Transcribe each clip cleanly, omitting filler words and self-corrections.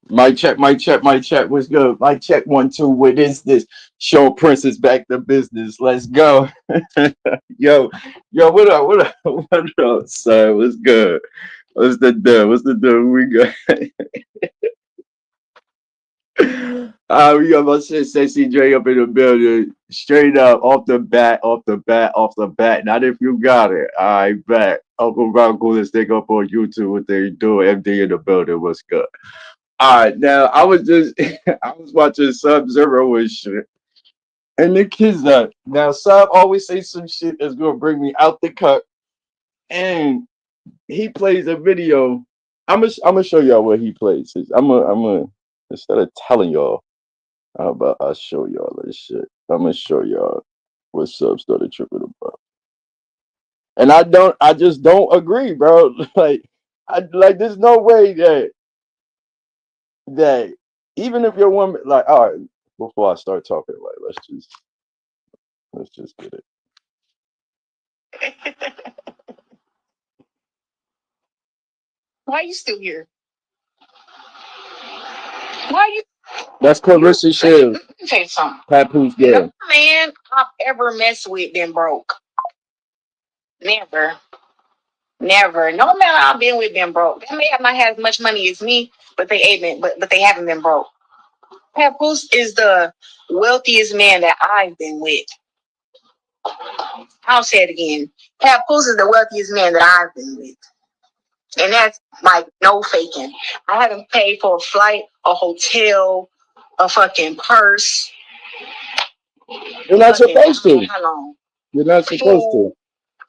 Mic check, mic check, mic check. What's good? Mic check 1 2. What is this? Show Princess back to business. Let's go. yo, yo, what up? What up? What up, son? What's good? What's the deal? What's the deal? We got we got my shit sexy J up in the building. Straight up, off the bat, off the bat, off the bat. Not if you got it. I bet. Uncle Ron Cool stick up on YouTube what they do. MD in the building. What's good? All right, now I was just I was watching Sub Zero and shit, and the kids now Sub always say some shit that's gonna bring me out the cut, and he plays a video. I'm gonna show y'all what he plays. I'm gonna instead of telling y'all, how about I show y'all this shit. I'm gonna show y'all what Sub started tripping about, and I just don't agree, bro. Like there's no way that even if your woman like all right before I start talking like let's just get it. Why are you still here? Why are you? That's Clarissa Shields, Let me tell you something. Papoose No girl. man I've ever messed with been broke. Never. Never. No man I've been with been broke. They may have not had as much money as me, but they ain't been, but they haven't been broke. Papoose is the wealthiest man that I've been with. I'll say it again. Papoose is the wealthiest man that I've been with. And that's like no faking. I haven't paid for a flight, a hotel, a fucking purse. You're not Fucking, I supposed don't know to. how long. You're not supposed to. Food.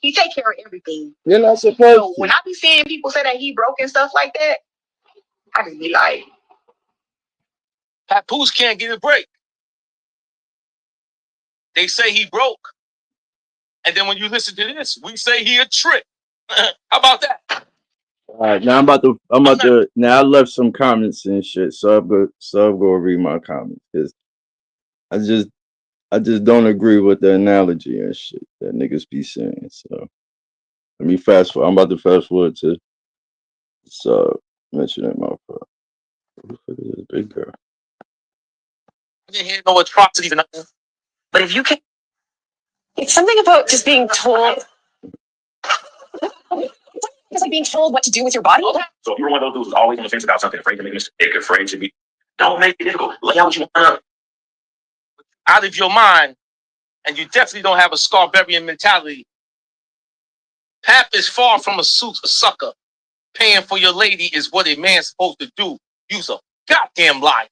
He take care of everything. You're not supposed So when to. I be seeing people say that he broke and stuff like that, I just be like, Papoose can't get a break. They say he broke. And then when you listen to this, we say he a trick. How about that? All right, now now I left some comments and shit, so I'm gonna read my comments because I just I just don't agree with the analogy and shit that niggas be saying. So let me fast forward. I'm about to fast forward to so mentioning my fuck. Who the fuck is this big girl? I didn't hear no atrocities or nothing. but if you can, it's something about just being told. It's like being told what to do with your body. So if you're one of those dudes who's always on the fence about something, afraid to make a mistake, afraid to be, don't make it difficult. Lay out what you want out of your mind, and you definitely don't have a Scarbarian mentality. Pap is far from a sucker. Paying for your lady is what a man's supposed to do. You's a goddamn liar.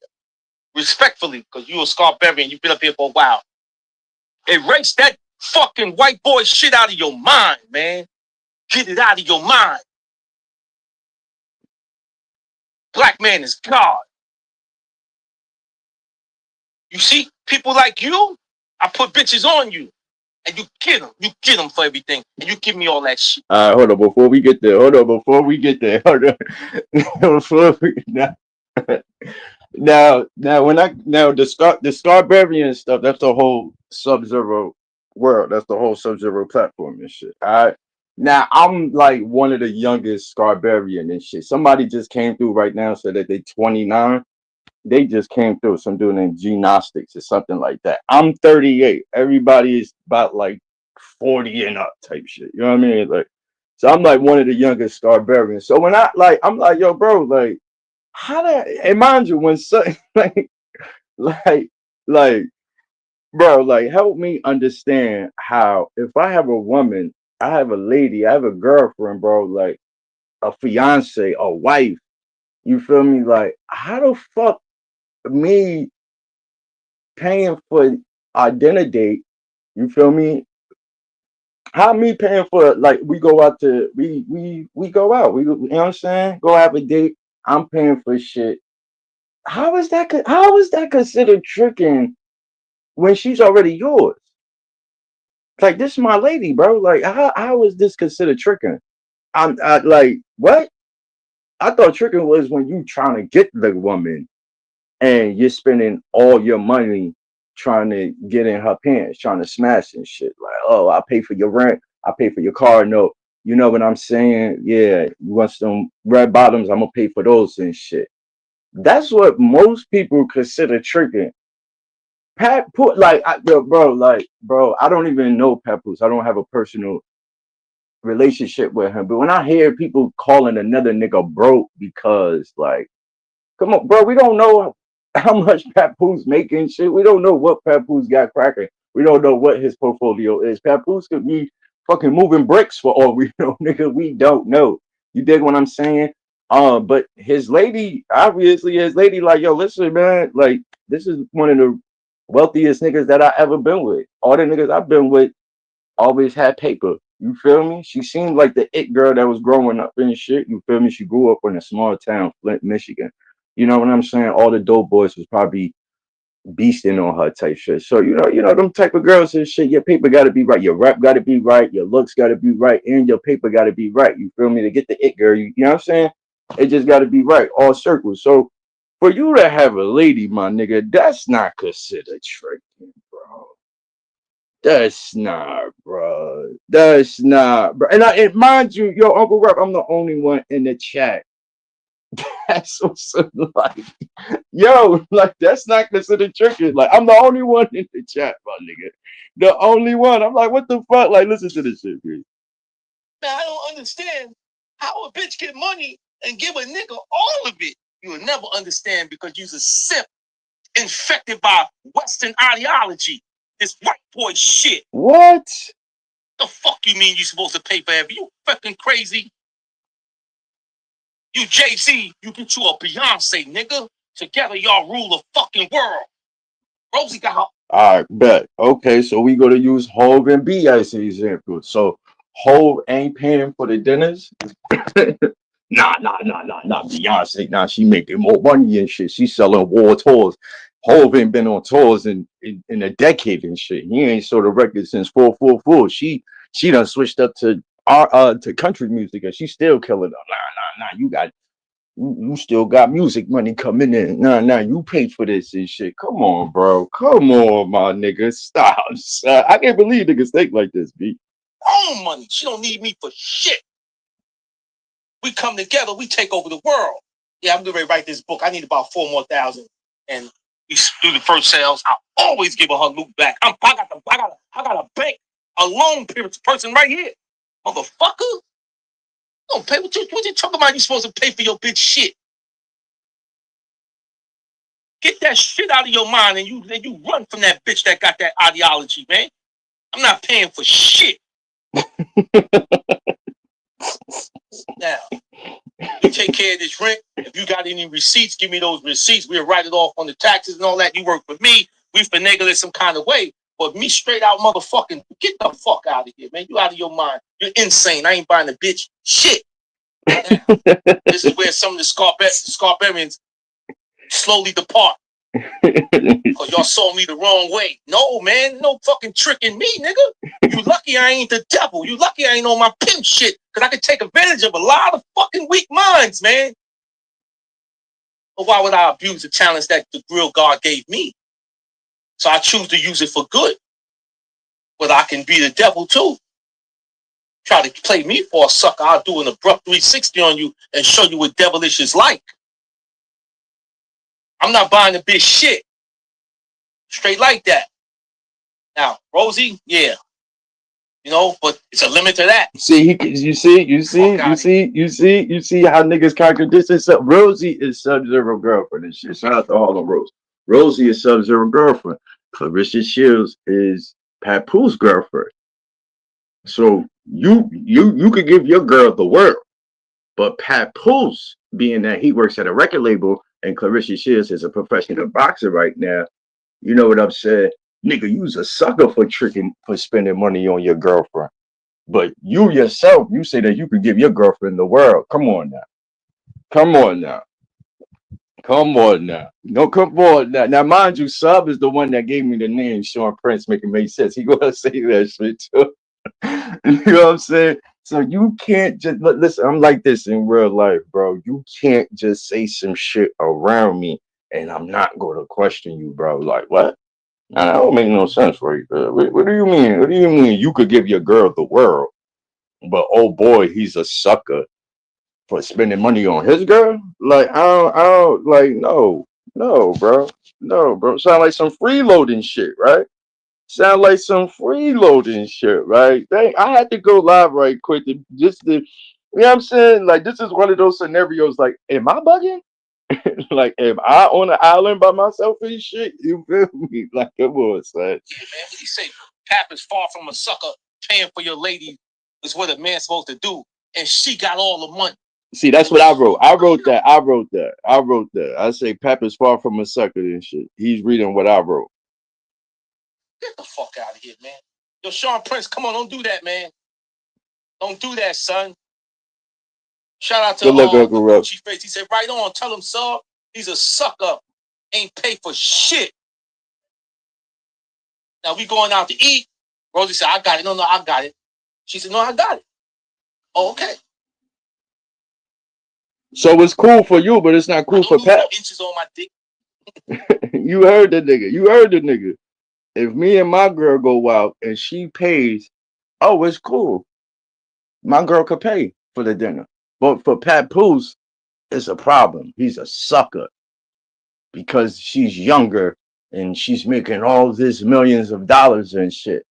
Respectfully, because you a Scarbarian, you've been up here for a while. Erase that fucking white boy shit out of your mind, man. Get it out of your mind. Black man is God. You see, people like you, I put bitches on you. And you get them. You get them for everything. And you give me all that shit. All right, hold on. Before we get there, hold on. Before we get there, hold on. Before we, now when I now the Scarbarian stuff, that's the whole Sub Zero world. That's the whole Sub Zero platform and shit. All right. Now I'm like one of the youngest Scarbarian and shit. Somebody just came through right now, said that they 29. They just came through. Some dude named Gnostics or something like that. I'm 38. Everybody is about like 40 and up type shit. You know what I mean? Like, so I'm like one of the youngest Scarbarians. So when I'm like, yo, bro, like, how that? And mind you, when something like, like, bro, like, help me understand how if I have a woman, I have a lady, I have a girlfriend, bro, like a fiance, a wife. You feel me? Like, how the fuck me paying for our dinner date? You feel me? How me paying for like we go out to we go out you know what I'm saying, go have a date, I'm paying for shit. How is that considered tricking when she's already yours? Like this is my lady, bro. Like how is this considered tricking? Like what? I thought tricking was when you trying to get the woman and you're spending all your money trying to get in her pants, trying to smash and shit. Like, oh, I pay for your rent, I pay for your car note. You know what I'm saying? Yeah, you want some red bottoms? I'm gonna pay for those and shit. That's what most people consider tricking. Bro, I don't even know Papoose. I don't have a personal relationship with him. But when I hear people calling another nigga broke because, like, come on, bro, we don't know how much Papoose making shit. We don't know what Papoose got cracking. We don't know what his portfolio is. Papoose could be fucking moving bricks for all we know, nigga. We don't know. You dig what I'm saying? But his lady, obviously, his lady, like, yo, listen, man, like, this is one of the wealthiest niggas that I ever been with. All the niggas I've been with always had paper. You feel me? She seemed like the it girl that was growing up and shit. You feel me? She grew up in a small town, Flint, Michigan. You know what I'm saying? All the dope boys was probably beasting on her type shit. So them type of girls and shit. Your paper got to be right. Your rap got to be right. Your looks got to be right, and your paper got to be right. You feel me? To get the it girl, you know what I'm saying? It just got to be right, all circles. So for you to have a lady, my nigga, that's not considered tricking, bro. That's not, bro. That's not, bro. And mind you, yo, Uncle Rap, I'm the only one in the chat. That's what's like, yo, like that's not considered tricking. Like I'm the only one in the chat, my nigga. The only one. I'm like, what the fuck? Like, listen to this shit, please. Man, I don't understand how a bitch get money and give a nigga all of it. You will never understand because you're a simp infected by Western ideology. This white boy shit. What? The fuck you mean you supposed to pay for everything? You fucking crazy. You Jay-Z, you get you a Beyonce, nigga. Together y'all rule the fucking world. Rosie got her. All right, bet. Okay, so we gonna use Hove and B as an example. So Hove ain't paying for the dinners. Nah. Beyonce, nah, she making more money and shit. She selling war tours. Hove ain't been on tours in a decade and shit. He ain't sold a record since 444. She done switched up to country music and she still killing them. Nah. You still got music money coming in. Nah, you paid for this and shit. Come on, bro. Come on, my nigga. Stop. I can't believe niggas think like this, B. Own money. She don't need me for shit. We come together, we take over the world. Yeah, I'm getting ready to write this book. I need about 4,000 more. And we do the first sales. I always give her loot back. I got a bank, a loan person right here. Motherfucker. Don't pay what you talking about? You supposed to pay for your bitch shit. Get that shit out of your mind and you run from that bitch that got that ideology, man. I'm not paying for shit. Now, you take care of this rent. If you got any receipts, give me those receipts. We'll write it off on the taxes and all that. You work for me. We finagle it some kind of way. But me straight out motherfucking, get the fuck out of here, man. You out of your mind. You're insane. I ain't buying a bitch shit. Now, this is where some of the Scarbarians slowly depart. Cause y'all saw me the wrong way. No, man, no fucking tricking me, nigga. You lucky I ain't the devil. You lucky I ain't on my pimp shit. Cause I can take advantage of a lot of fucking weak minds, man. But why would I abuse the talents that the real God gave me? So I choose to use it for good. But I can be the devil too. Try to play me for a sucker, I'll do an abrupt 360 on you and show you what devilish is like. I'm not buying a bitch shit. Straight like that. Now, Rosie, yeah. But it's a limit to that. See, you see how niggas contradict themselves. Rosie is Sub-Zero girlfriend and shit. Shout out to Harlem Rose. Rosie is Sub-Zero girlfriend. Clarissa Shields is Papoose girlfriend. So you could give your girl the world, but Papoose, being that he works at a record label and Clarissa Shields is a professional boxer right now, you know what I'm saying? Nigga, you's a sucker for spending money on your girlfriend. But you yourself, you say that you could give your girlfriend the world. Come on now. No, come on now. Now, mind you, Sub is the one that gave me the name Sean Prince, making make sense. He gonna say that shit too. You know what I'm saying? So you can't just listen. I'm like this in real life, bro. You can't just say some shit around me, and I'm not gonna question you, bro. Like what? Nah, that don't make no sense right there. What do you mean? What do you mean you could give your girl the world, but oh boy, he's a sucker for spending money on his girl. Like I don't like no, bro, no, bro. Sound like some freeloading shit, right? Sound like some freeloading shit, right? Dang, I had to go live right quick to just to, you know what I'm saying? Like this is one of those scenarios. Like, am I bugging? Like, am I on an island by myself and shit? You feel me? Like, come on, son. Yeah, man. What he say? Pap is far from a sucker. Paying for your lady is what a man's supposed to do, and she got all the money. See, that's what I wrote. I wrote that. I wrote that. I wrote that. I say Pap is far from a sucker and shit. He's reading what I wrote. Get the fuck out of here, man. Yo, Sean Prince, come on, don't do that, man. Don't do that, son. Shout out to Good luck, the Uncle Ruff. Gucci face. He said, right on, tell him, sir, he's a sucker. Ain't paid for shit. Now we going out to eat. Rosie said, I got it. No, I got it. She said, no, I got it. Oh, okay. So it's cool for you, but it's not cool for Don't lose no Pat. inches on my dick. You heard the nigga. You heard the nigga. If me and my girl go out and she pays, oh, it's cool. My girl could pay for the dinner. But for Pat Poose, it's a problem. He's a sucker because she's younger and she's making all this millions of dollars and shit.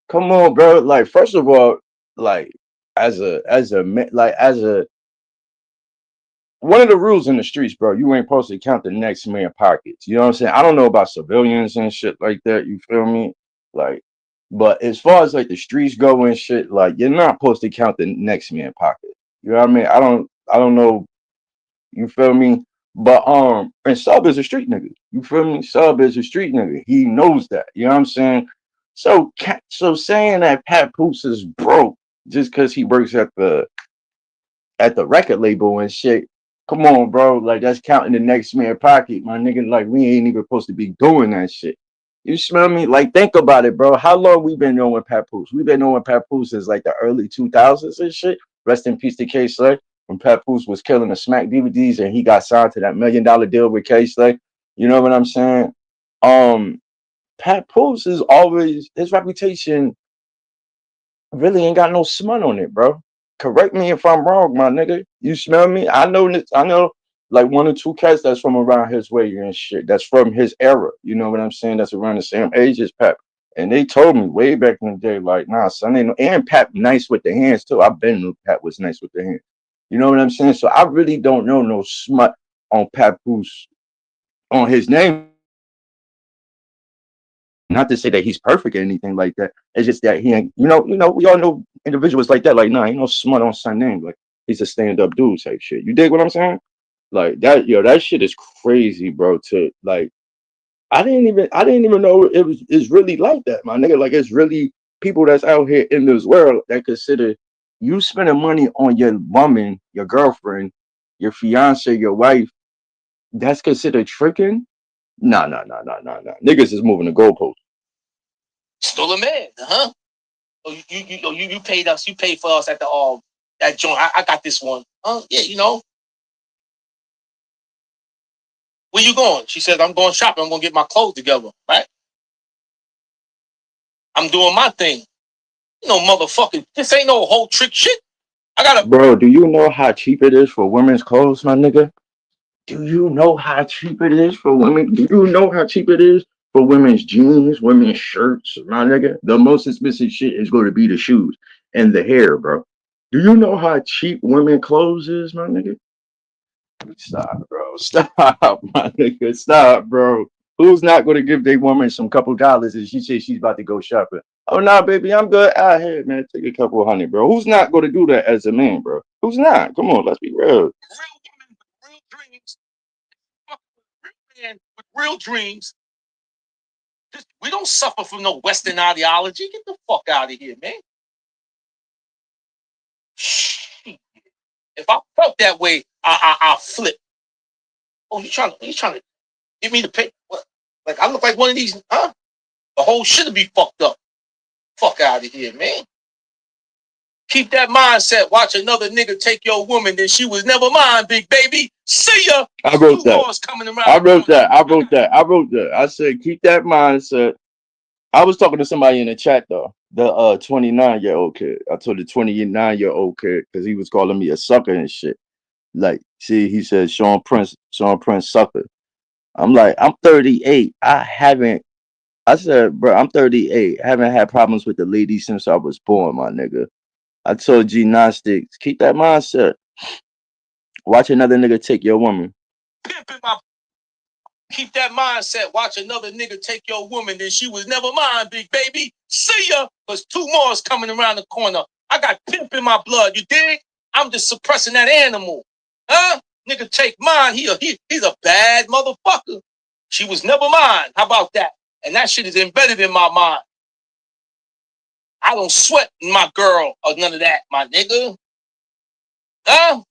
Come on, bro. Like, first of all, like as a one of the rules in the streets, bro, you ain't supposed to count the next man pockets. You know what I'm saying? I don't know about civilians and shit like that. You feel me? Like, but as far as like the streets go and shit, like you're not supposed to count the next man pocket. You know what I mean? I don't know. You feel me? But and Sub is a street nigga. You feel me? Sub is a street nigga. He knows that. You know what I'm saying? So saying that Pat Poose is broke just because he works at the record label and shit. Come on, bro. Like that's counting the next man pocket, my nigga. Like we ain't even supposed to be doing that shit. You smell me? Like think about it, bro. How long we been knowing Papoose? We've been knowing Papoose since like the early 2000s and shit. Rest in peace to K Slay. When Papoose was killing the Smack DVDs and he got signed to that $1 million deal with K Slay. You know what I'm saying? Um, Papoose is always his reputation really ain't got no smut on it, bro. Correct me if I'm wrong, my nigga. You smell me? I know this. I know like one or two cats that's from around his way and shit. That's from his era. You know what I'm saying? That's around the same age as Pap. And they told me way back in the day, like, nah, son, ain't no. And Pap nice with the hands too. I've been knew Pap was nice with the hands. You know what I'm saying? So I really don't know no smut on Papoose on his name. Not to say that he's perfect or anything like that. It's just that he ain't, we all know individuals like that. Like, nah, ain't no smut on son name. Like, he's a stand-up dude type shit. You dig what I'm saying? Like that, that shit is crazy, bro. To like, I didn't even know it's really like that, my nigga. Like, it's really people that's out here in this world that consider you spending money on your woman, your girlfriend, your fiance, your wife. That's considered tricking. Nah, nah, nah, nah, nah, nah. Niggas is moving the goalpost. Still a man, huh? Oh, you paid us. You paid for us at the that joint. I got this one. Yeah, Where you going? She says, I'm going shopping. I'm going to get my clothes together, right? I'm doing my thing. Motherfucking, this ain't no whole trick shit. I got Bro, do you know how cheap it is for women's clothes, my nigga? Do you know how cheap it is for women? Do you know how cheap it is for women's jeans, women's shirts, my nigga? The most expensive shit is going to be the shoes and the hair, bro. Do you know how cheap women clothes is, my nigga? Stop, bro. Stop, my nigga. Stop, bro. Who's not going to give their woman some couple dollars and she says she's about to go shopping? Oh, nah, baby, I'm good. Out here, man. Take a couple of hundred, bro. Who's not going to do that as a man, bro? Who's not? Come on, let's be real. real women with real dreams. Real man with real dreams. We don't suffer from no Western ideology. Get the fuck out of here, man. If I felt that way, I'll flip. Oh, you trying to give me the pay? What? Like I look like one of these, huh? The whole shit'll be fucked up. Fuck out of here, man. Keep that mindset. Watch another nigga take your woman, then she was never mine, big baby. See ya. I wrote that. Coming around. I wrote that. I said, keep that mindset. I was talking to somebody in the chat though. The 29-year-old kid. I told the 29-year-old kid because he was calling me a sucker and shit. Like, see, he says Sean Prince sucker. I'm like, I'm 38. I said, bro, I'm 38. I haven't had problems with the lady since I was born, my nigga. I told gymnastics, keep that mindset. Watch another nigga take your woman. Pimping my keep that mindset. Watch another nigga take your woman, then she was never mine, big baby. See ya, cause two more is coming around the corner. I got pimp in my blood, you dig? I'm just suppressing that animal. Huh? Nigga take mine, he's a bad motherfucker. She was never mine. How about that? And that shit is embedded in my mind. I don't sweat my girl or none of that, my nigga. Huh?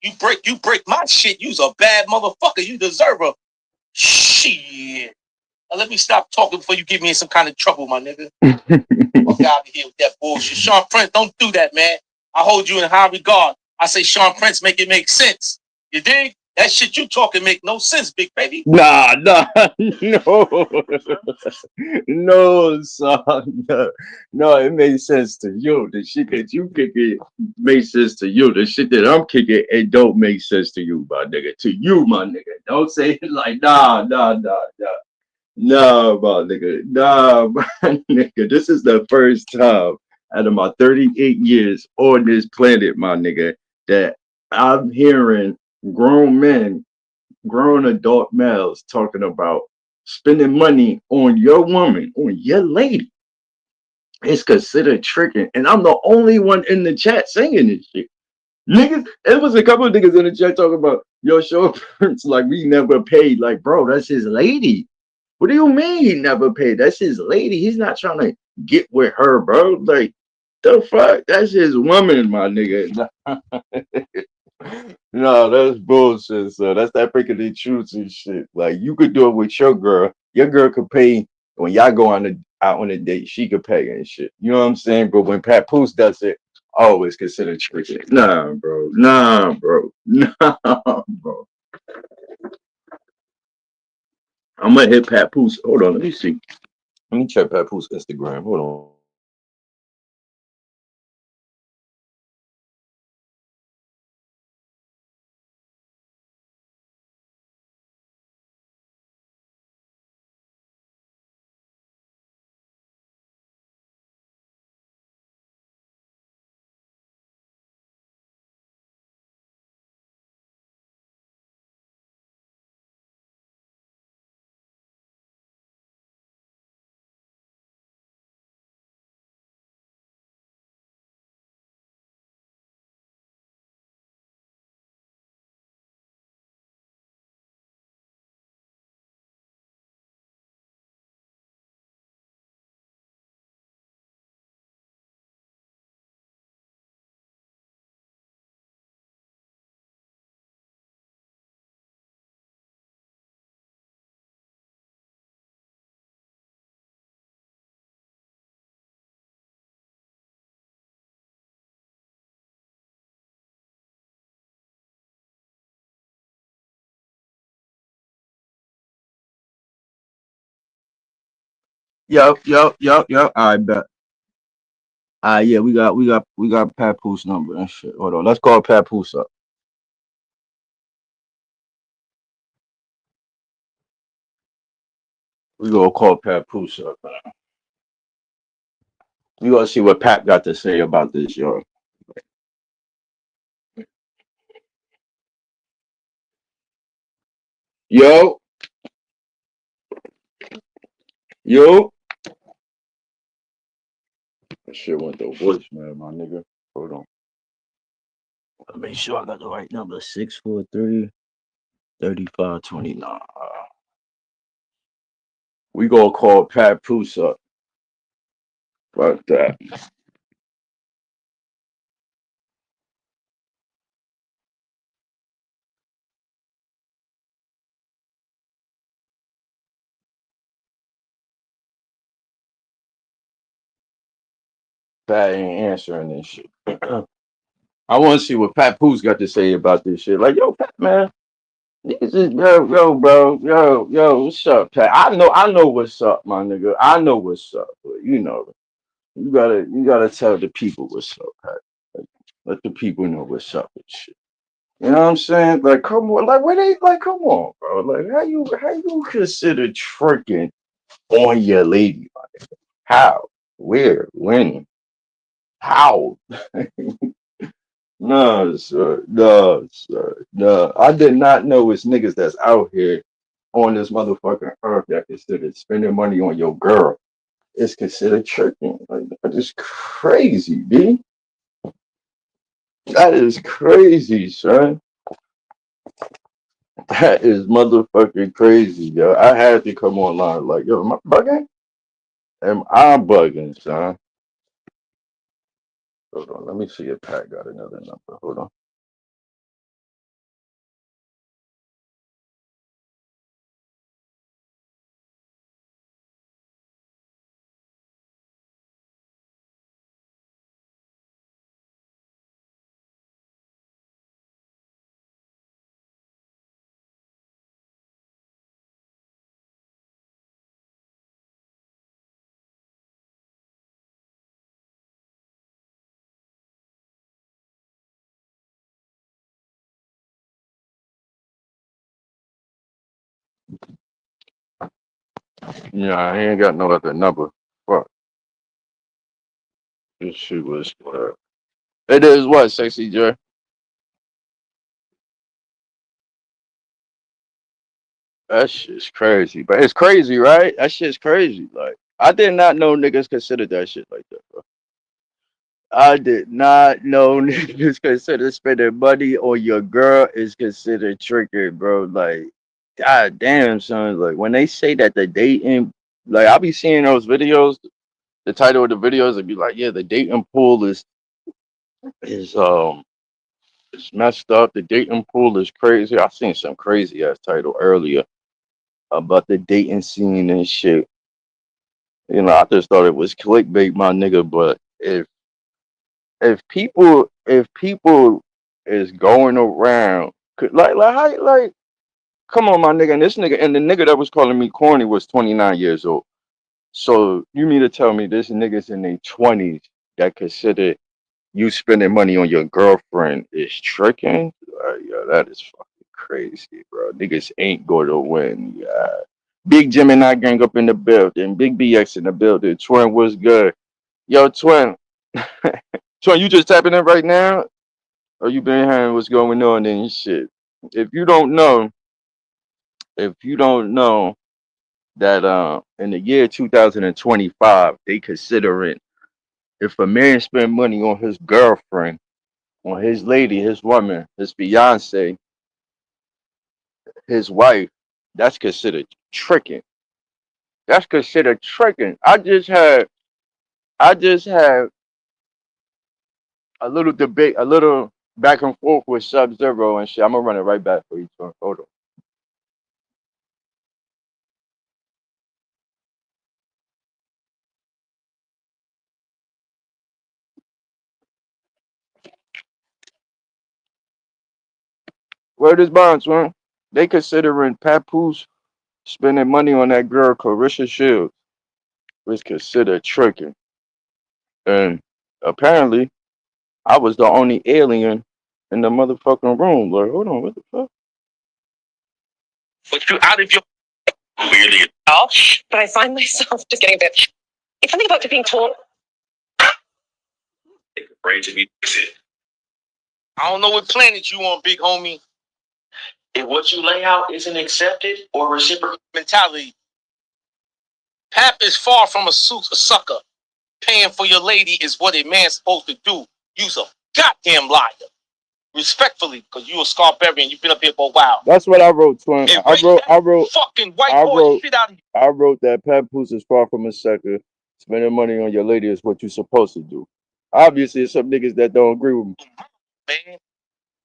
You break my shit. You's a bad motherfucker. You deserve a shit. Now let me stop talking before you get me in some kind of trouble, my nigga. Fuck out of here with that bullshit. Sean Prince, don't do that, man. I hold you in high regard. I say Sean Prince, make it make sense. You dig? That shit you talking make no sense, big baby. Nah, no, no, son, no. It makes sense to you. The shit that you kicking makes sense to you. The shit that I'm kicking, it don't make sense to you, my nigga. To you, my nigga. Don't say it like nah, my nigga. Nah, my nigga. This is the first time out of my 38 years on this planet, my nigga, that I'm hearing grown men, grown adult males talking about spending money on your woman, on your lady. It's considered tricking. And I'm the only one in the chat saying this shit. Niggas, it was a couple of niggas in the chat talking about, yo, show Prince, like, we never paid. Like, bro, that's his lady. What do you mean he never paid? That's his lady. He's not trying to get with her, bro. Like, the fuck? That's his woman, my nigga. No, that's bullshit. So that's that freaking the truth and shit. Like, you could do it with your girl. Your girl could pay when y'all go out on a date. She could pay and shit. You know what I'm saying? But when Pat Poose does it, always consider tricking. Nah, bro. Nah, bro. Nah, bro. I'm gonna hit Pat Poose. Hold on, let me see. Let me check Pat Poose's Instagram. Hold on. Yo. I bet. Yeah, we got Papoose number and shit. Hold on, let's call Papoose up. We gonna call Papoose up, man. We gonna see what Pat got to say about this, yo. Yo, yo. That shit went to voicemail, my nigga. Hold on. Let me make sure I got the right number. 643-3529. We gonna call Papoose up. Fuck that. Pat ain't answering this shit. I want to see what Papoose got to say about this shit. Like, yo, Pat, man. This is yo, bro, yo, what's up, Pat? I know what's up, my nigga. I know what's up, but you know, you gotta tell the people what's up, Pat. Let the people know what's up with shit. You know what I'm saying? Like, come on, like, where they, like, come on, bro. Like, how you consider tricking on your lady? How? Where? When? How? No, sir. No, sir. No. I did not know it's niggas that's out here on this motherfucking earth that consider spending money on your girl. It's considered tricking. Like, that is crazy, B. That is crazy, son. That is motherfucking crazy, yo. I had to come online like, yo, am I bugging? Am I bugging, son? Hold on, let me see if Pat got another number. Hold on. Yeah, I ain't got no other number. Fuck. This shit was it is what, sexy J? That shit's crazy. But it's crazy, right? That shit's crazy. Like, I did not know niggas considered that shit like that, bro. I did not know niggas consider spending money on your girl is considered tricking, bro. Like, god damn, son. Like, when they say that the dating, like, I be seeing those videos, the title of the videos, and be like, yeah, the dating pool is it's messed up. The dating pool is crazy. I seen some crazy ass title earlier about the dating scene and shit. You know, I just thought it was clickbait, my nigga. But if people is going around like come on, my nigga, and this nigga and the nigga that was calling me corny was 29 years old. So you mean to tell me this niggas in their 20s that consider you spending money on your girlfriend is tricking? Yeah, that is fucking crazy, bro. Niggas ain't going to win. Yeah. Big Gemini gang up in the building. Big BX in the building. Twin was good. Yo, Twin. Twin, you just tapping in right now? Or you been hearing what's going on and shit? If you don't know, if you don't know that in the year 2025, they considering if a man spend money on his girlfriend, on his lady, his woman, his fiance, his wife, that's considered tricking. That's considered tricking. I just had a little debate, a little back and forth with Sub Zero and shit. I'm gonna run it right back for you, Twin. Hold on. Where this bonds, man? They considering Papoose spending money on that girl Clarissa Shields was considered tricking. And apparently I was the only alien in the motherfucking room. Like, hold on, what the fuck? But you out of your weirdly. But I find myself just getting a bit. It's something about just being told. Afraid to be fixed. I don't know what planet you on, big homie. If what you lay out isn't accepted or reciprocal mentality, Pap is far from a sucker. Paying for your lady is what a man's supposed to do. You's a goddamn liar. Respectfully, because you a Scarbarian, you've been up here for a while. That's what I wrote, Twin. I wrote fucking white I boy wrote shit out of you. I wrote that Papoose is far from a sucker. Spending money on your lady is what you're supposed to do. Obviously, it's some niggas that don't agree with me. Man,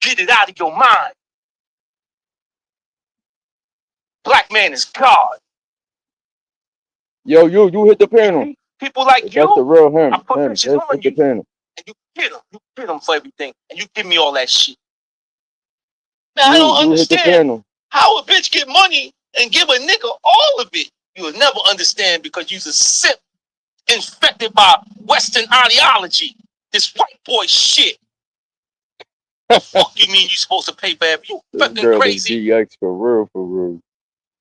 get it out of your mind. Black man is God. Yo, you hit the panel. People like That's you, the real him. I put Him. pictures on Hit the you, panel. and you hit him for everything, and you give me all that shit. Man, I don't You hit the understand panel. how a bitch get money and give a nigga all of it. You will never understand because you's a simp infected by Western ideology. This white boy shit. Fuck you mean you supposed to pay for every? You This fucking girl is crazy. DX for real, for real.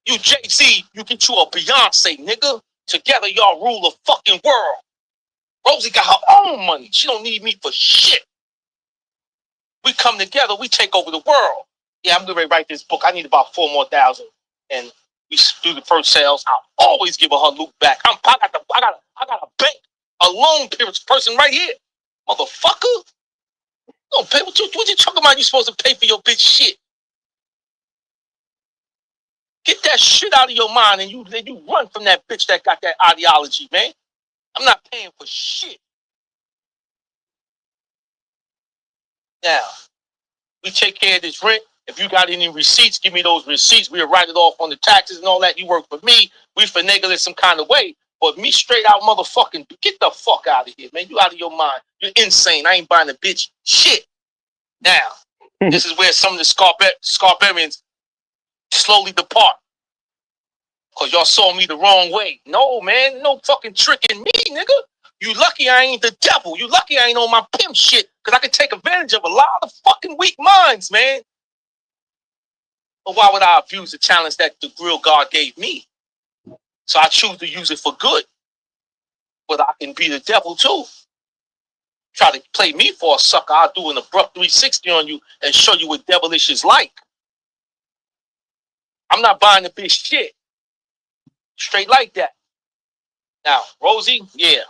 You Jay-Z, you get you a Beyonce, nigga. Together y'all rule the fucking world. Rosie got her own money. She don't need me for shit. We come together, we take over the world. Yeah, I'm gonna write this book. I need about 4 more thousand. And we do the first sales. I'll always give her loot back. I got a bank, a loan person right here. Motherfucker. Don't pay what you talking about? You supposed to pay for your bitch shit. Get that shit out of your mind and you run from that bitch that got that ideology, man. I'm not paying for shit. Now, we take care of this rent. If you got any receipts, give me those receipts. We'll write it off on the taxes and all that. You work for me. We finagle it some kind of way. But me straight out motherfucking, get the fuck out of here, man. You out of your mind. You're insane. I ain't buying a bitch shit. Now, this is where some of the Scarbarians slowly depart. Because y'all saw me the wrong way. No, man. No fucking tricking me, nigga. You lucky I ain't the devil. You lucky I ain't on my pimp shit. Because I can take advantage of a lot of fucking weak minds, man. But why would I abuse the challenge that the grill God gave me? So I choose to use it for good. But I can be the devil too. Try to play me for a sucker, I'll do an abrupt 360 on you and show you what devilish is like. I'm not buying the bitch shit. Straight like that. Now, Rosie, yeah.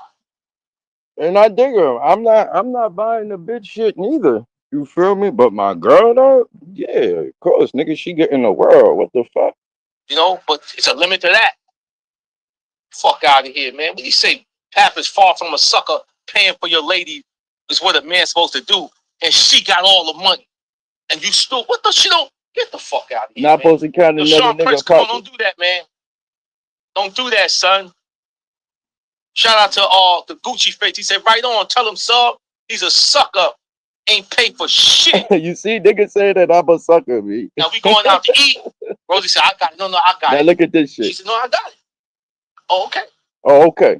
And I dig her. I'm not buying the bitch shit neither. You feel me? But my girl though, yeah, of course, nigga, she getting the world. What the fuck? You know, but it's a limit to that. Fuck out of here, man. What do you say? Pap is far from a sucker. Paying for your lady is what a man's supposed to do. And she got all the money. And you still, what the shit don't? Get the fuck out of here, Not man. supposed to count Yo, another Sean Prince, nigga come on, pocket. don't do that, man. Don't do that, son. Shout out to the Gucci face. He said, right on, tell him, sub, he's a sucker. Ain't paid for shit. You see, nigga say that I'm a sucker, me. Now we going out to eat. Rosie said, I got it. No, I got Now it. look at this She shit. said, no, I got it. Oh, okay. Oh, okay.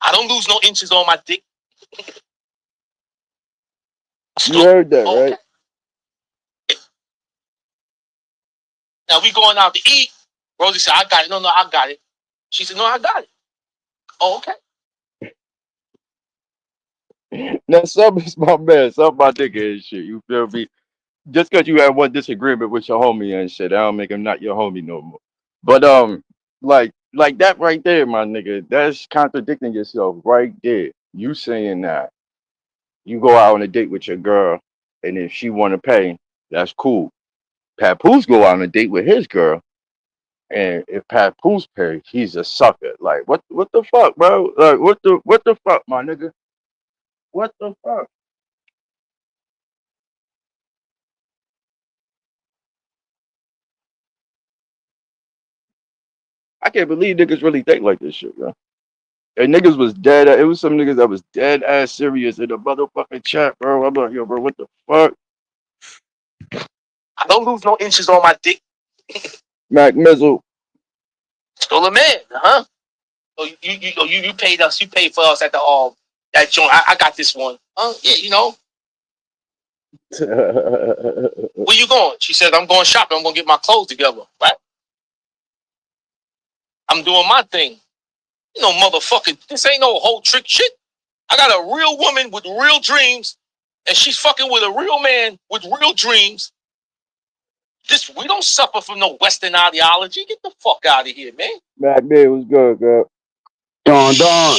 I don't lose no inches on my dick. You heard that, right? Okay. Now we going out to eat. Rosie said, I got it. No, I got it. She said, no, I got it. Oh, okay. Now some is my man, some my nigga and shit. You feel me? Just because you had one disagreement with your homie and shit, that don't make him not your homie no more. But like that right there, my nigga, that's contradicting yourself right there. You saying that you go out on a date with your girl, and if she want to pay, that's cool. Papoose go out on a date with his girl, and if Papoose pay, he's a sucker. Like what the fuck, bro? Like what the fuck, my nigga? What the fuck? I can't believe niggas really think like this shit, bro. And niggas was dead. It was some niggas that was dead ass serious in the motherfucking chat, bro. I'm like, yo, bro, what the fuck? I don't lose no inches on my dick. Mac Mizzle. Still a man, huh? So you paid us. You paid for us at the that joint. I got this one. Yeah, you know. Where you going? She said, I'm going shopping. I'm gonna get my clothes together. Right? I'm doing my thing. You know, motherfucking. This ain't no whole trick shit. I got a real woman with real dreams, and she's fucking with a real man with real dreams. We don't suffer from no Western ideology. Get the fuck out of here, man. Mac B was good, girl. Don Don.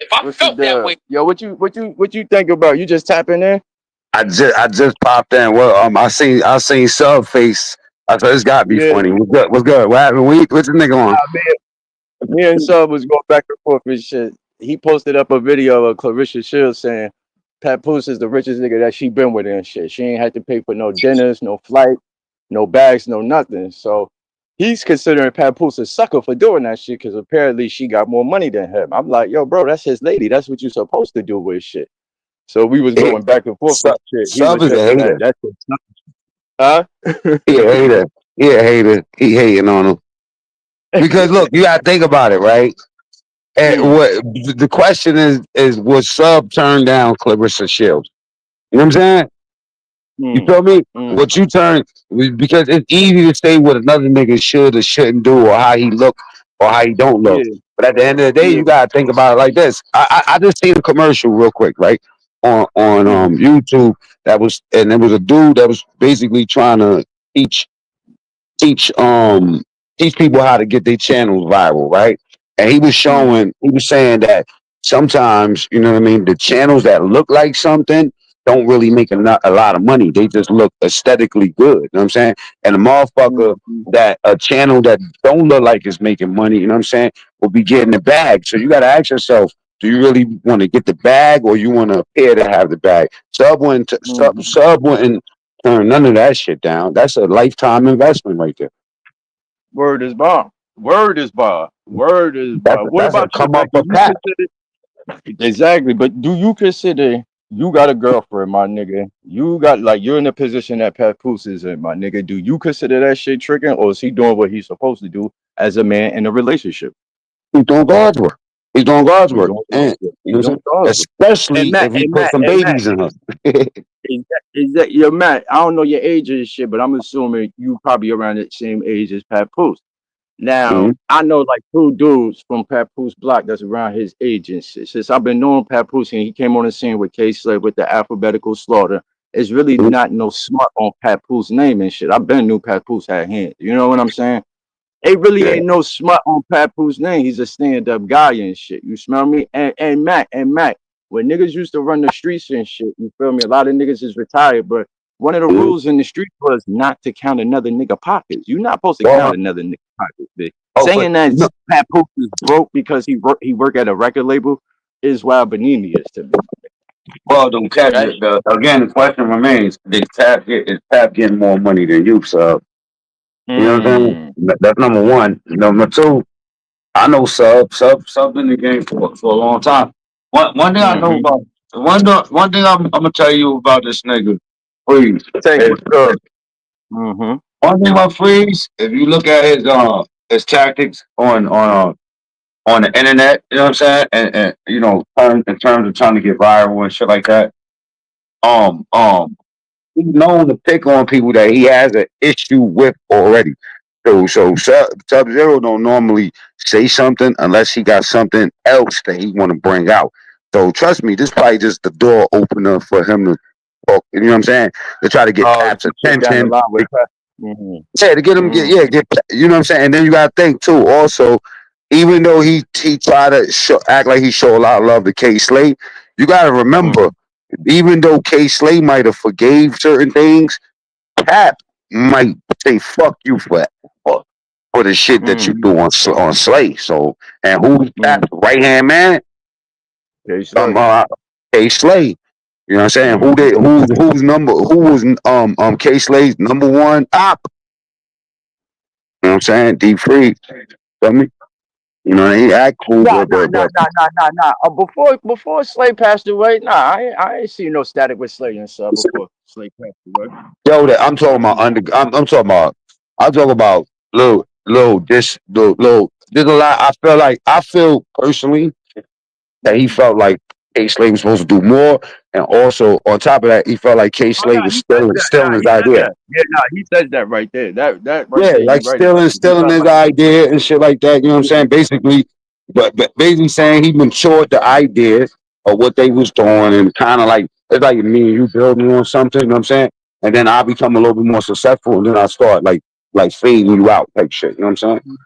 If I What's the felt that deal? way, Yo, what you think about? You just tapping in? I just popped in. Well, I seen sub face. I thought this got to be Yeah, funny. What's good? What's good? What happened? What's this nigga on? me and Sub was going back and forth and shit. He posted up a video of Clarissa Shields saying Papoose is the richest nigga that she been with and shit. She ain't had to pay for no dinners, no flight, no bags, no nothing. So he's considering Papoose a sucker for doing that shit because apparently she got more money than him. I'm like, yo, bro, that's his lady. That's what you're supposed to do with shit. So we was Hey, going back and forth sub, and shit. He sub was is a saying that hater. that's huh? He a hater. He a hater. He hating on him. Because look, you gotta think about it, right? Mm, what the question is was Sub turned down Clarissa Shields? You know what I'm saying? You mm, feel me? mm, What you turn because it's easy to say what another nigga should or shouldn't do or how he look or how he don't look. yeah, But at the end of the day, yeah. you gotta think about it like this. I just seen a commercial real quick, right? On Mm, YouTube that was and there was a dude that was basically trying to teach teach um teach people how to get their channels viral, right? And mm, he was saying that sometimes, you know what I mean, the channels that look like something don't really make a lot of money. They just look aesthetically good. You know what I'm saying? And a mm, motherfucker mm, that a channel that don't look like it's making money, you know what I'm saying, will be getting the bag. So you gotta ask yourself, do you really want to get the bag or you want to appear to have the bag? mm. Sub wouldn't turn none of that shit down. That's a lifetime investment right there. Word is bond. Word is bond. Word is bond. What That's a about you, come Mac? up Do for you Pat. consider exactly? But do you consider you got a girlfriend, my nigga? You got like you're in the position that Pat Poose is in, my nigga. Do you consider that shit tricking, or is he doing what he's supposed to do as a man in a relationship? He's doing God's work. He's doing God's He work. doing God's And work. you He know what I'm doing saying? God's work. Especially if he And put Matt, some and Matt, babies in her. is that your Matt? I don't know your age and shit, but I'm assuming you probably around the same age as Pat Poose. Now, Mhm. I know like two dudes from Papoose Block that's around his age and shit. Since I've been knowing Papoose and he came on the scene with K Slave with the alphabetical slaughter, it's really not no smart on Papoose name and shit. I've been knew Papoose had hands. You know what I'm saying? It really Yeah. ain't no smut on Papoose name. He's a stand-up guy and shit. You smell me? And Mac, when niggas used to run the streets and shit, you feel me? A lot of niggas is retired, but one of the Mhm. rules in the streets was not to count another nigga pockets. You're not supposed to count Well, another nigga pockets, bitch. oh, but Saying that no, Papoose is broke because he work at a record label is wild beneath to me. well, don't catch That it. Again, the question remains: is Tap getting more money than you? So you know what I'm saying? mm, That's number one. Number two, I know Sub in the game for a long time. One thing I know mm-hmm. about one thing I'm gonna tell you about this nigga, Freeze, Say is what mm-hmm. one thing about Freeze. If you look at his tactics on the internet, you know what I'm saying, and you know, in terms of trying to get viral and shit like that, um, um, he's known to pick on people that he has an issue with already. So Sub Zero don't normally say something unless he got something else that he want to bring out. So trust me, this probably just the door opener for him to talk. You know what I'm saying? To try to get Oh, Pap's get down the attention. line with Pat. Mm-hmm. Yeah, to get him get Mm-hmm. yeah get you know what I'm saying. And then you gotta think too. Also, even though he tried to act like he showed a lot of love to K Slade, you gotta remember, even though K Slade might have forgave certain things, Pap might say fuck you for the shit that you Mm-hmm. do on Slay. So and who's Pap's Mm, right hand man? okay, Um, Slay. uh, K Slade. You know what I'm saying? Mm-hmm. Who was K Slade's number one op? You know what I'm saying? Deep free. Feel me? You know, he act cool, Nah, but nah, but nah, but nah, nah, nah, nah. Before Slay passed away, nah, I ain't seen no static with Slay and stuff before Slay passed away. yo, that I'm talking about I'm talking about little. There's a lot. I feel personally that he felt like K Slade was supposed to do more, and also on top of that, he felt like K Oh no, Slade was he says that. still Nah, in his he says idea. that. Yeah, nah, he says that right there. That right Yeah, there, you like right about it. He still in felt his like idea and shit like that. You know what I'm saying? Basically, but basically saying he matured the idea of what they was doing and kind of like it's like me and you building on something. You know what I'm saying? And then I become a little bit more successful, and then I start like fading you out type shit. You know what I'm saying?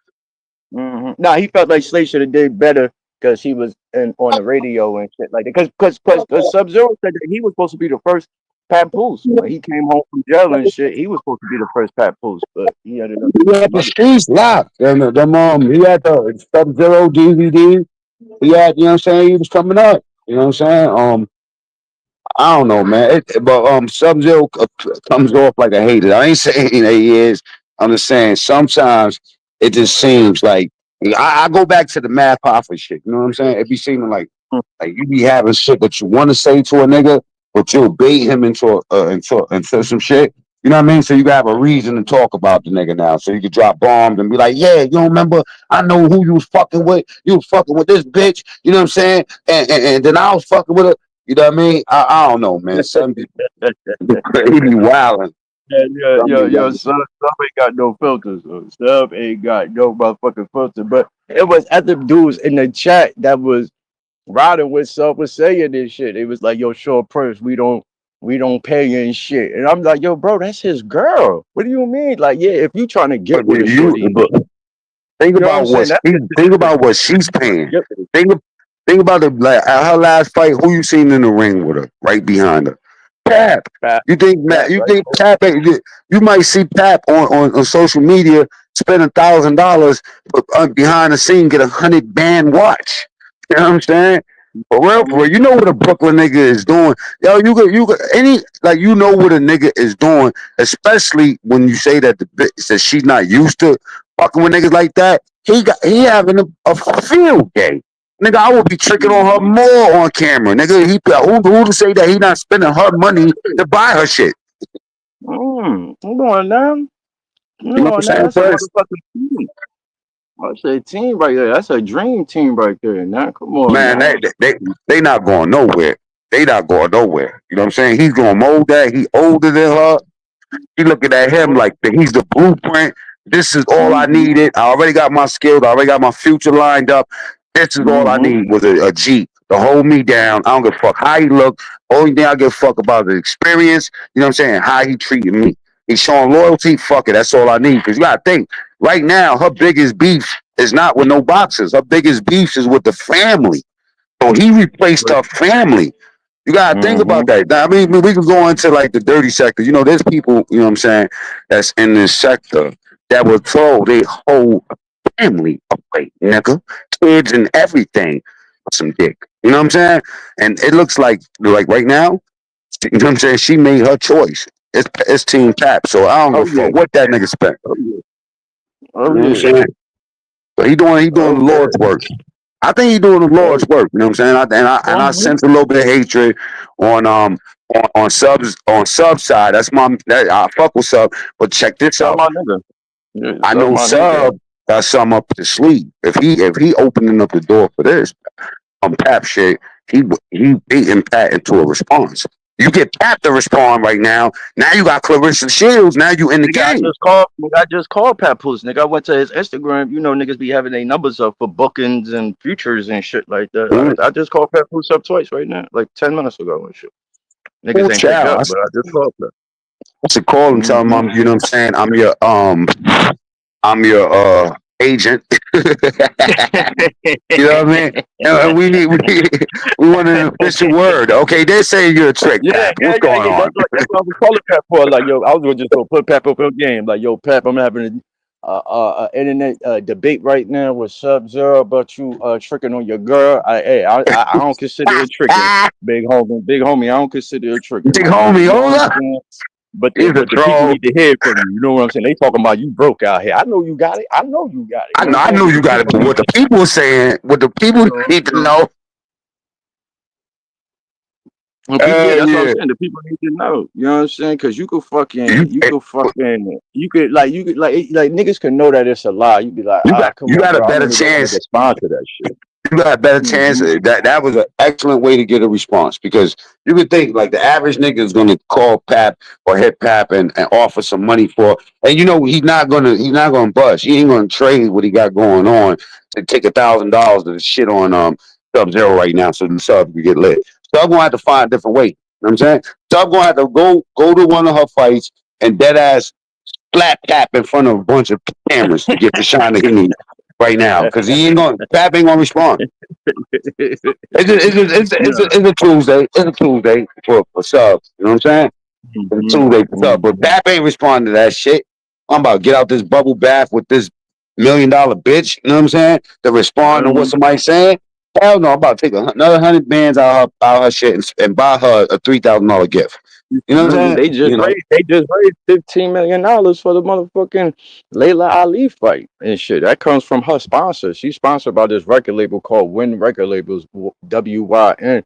nah, he felt like Slay should have did better because he was on the radio and shit like that. Because Sub Zero said that he was supposed to be the first Papoose when he came home from jail and shit. He was supposed to be the first Papoose, but he ended up He doing had some the other. streets locked, and he had the Sub Zero DVD. He had, you know what I'm saying? He was coming up. You know what I'm saying? I don't know, man. But Sub Zero comes off like a hater. I ain't saying that he is. I'm just saying sometimes it just seems like I go back to the Mad Papa shit. You know what I'm saying? It be seeming like you be having shit that you want to say to a nigga, but you'll bait him into some shit. You know what I mean? So you got a reason to talk about the nigga now. So you can drop bombs and be like, yeah, you don't remember? I know who you was fucking with. You was fucking with this bitch. You know what I'm saying? And then I was fucking with her. You know what I mean? I don't know, man. Some be he be wilding. Yeah, yeah, Some be yo, wilding. some ain't got no filters. Some ain't got no motherfucking filter. But it was other dudes in the chat that was riding with Sub was saying this shit. It was like, yo, short purse, we don't pay you and shit. And I'm like, yo, bro, that's his girl. What do you mean? Like, yeah, if you trying to get But with a shorty, but think you know what I'm about saying? what That's she his think decision. about what she's paying. Get with it. Think think about the like at her last fight. Who you seen in the ring with her? Right behind her, Pap. Pat, You think Pat, Matt? You right think there. Pap? You might see Pap on social media spend $1,000, but behind the scene get 100 band watch. You know what I'm saying? For real. You know what a Brooklyn nigga is doing, yo. You could any like you know what a nigga is doing, especially when you say that the bitch that she's not used to fucking with niggas like that. He having a field day. Nigga, I would be tricking on her Mm-hmm. more on camera. Nigga, who to say that he not spending her money to buy her shit? Come on now. Come You know what I'm on now. saying? That's a motherfucking team. I say team right there. That's a dream team right there. Now, come on Man, now. they not going nowhere. They not going nowhere. You know what I'm saying? He's gonna mold that. He older than her. He looking at him like he's the blueprint. This is all I Mm-hmm. needed. I already got my skills. I already got my future lined up. This is all I Mm-hmm. need was a G to hold me down. I don't give a fuck how he look. Only thing I give a fuck about is the experience. You know what I'm saying? How he treated me. He's showing loyalty. Fuck it. That's all I need. Because you gotta think. Right now, her biggest beef is not with no boxers. Her biggest beef is with the family. So he replaced her family. You gotta think Mm-hmm. about that. Now, I mean, we can go into like the dirty sector. You know, there's people, you know what I'm saying, that's in this sector that will throw their whole family away, nigga. Kids and everything for some dick. You know what I'm saying? And it looks like right now, you know what I'm saying, she made her choice. It's Team Tap, so I don't Oh give a yeah. fuck what that nigga spent. Oh yeah. You Oh know what I'm yeah. saying? But he doing Oh the yeah. Lord's work. I think he's doing the Oh Lord's work. You know what I'm saying? And I yeah. sense a little bit of hatred on on sub side. I fuck with sub, but check this Sub out. my nigga. Yeah, I sub know my nigga. sub got something up his sleeve. If he opening up the door for this Pap shit, he beating Pat into a response. You get Pat to respond right now. Now you got Clarissa Shields. Now you in the Nigga, game. I just called Papoose. Nigga, I went to his Instagram. You know, niggas be having their numbers up for bookings and futures and shit like that. Mm, I just called Papoose up twice right now, like 10 minutes ago and shit. cool Niggas ain't pick child. up, but I just called them. I should call and tell him Mm-hmm. you know what I'm saying, I'm your agent. You know what I mean? And we want an official word. Okay, they're saying you're a trick, Yeah, Pap. yeah, What's yeah, going yeah. on? That's what I was calling Pep for. Like, yo, I was gonna just go put Pep up in the game. Like, yo, Pep, I'm having a internet debate right now with Sub Zero about you tricking on your girl. I don't consider it tricking, big homie. I don't consider it tricking, Big my nigga. homie, You know what hold I'm up. saying? But He's a the people troll. need to hear from you. You know what I'm saying? They talking about you broke out here. I know you got it. I know you got it. You know what I'm I saying? know But you the got it, people but need what the to, people are saying, what the people need to you know. know. Well, people, yeah, that's what I'm Yeah. saying. The people need to know. You know what I'm saying? Because You you could like niggas can know that it's a lie. You be like, come you on, got a bro. I better don't even want to chance. respond to that shit. You got a better chance. Mm-hmm. That was an excellent way to get a response because you would think like the average nigga is gonna call Pap or hit Pap and offer some money for, and you know he's not gonna bust. He ain't gonna trade what he got going on to take $1,000 to shit on Sub Zero right now so the sub can get lit. Sub gonna have to find a different way. You know what I'm saying? Sub gonna have to go to one of her fights and dead ass flat tap in front of a bunch of cameras to get the shine that he needs right now because he ain't gonna Pap ain't gonna respond. Yeah. It's a Tuesday. It's a Tuesday for subs. You know what I'm saying? It's a Mm-hmm. Tuesday for subs. But Mm-hmm. Pap ain't responding to that shit. I'm about to get out this bubble bath with this $1 million bitch. You know what I'm saying? To respond to what somebody's saying. Hell no, I'm about to take another 100 bands out her shit and buy her a $3,000 gift. You know what I'm Nigga, saying? You know, they just raised $15 million for the motherfucking Layla Ali fight and shit. That comes from her sponsor. She's sponsored by this record label called Win Record Labels, WYN.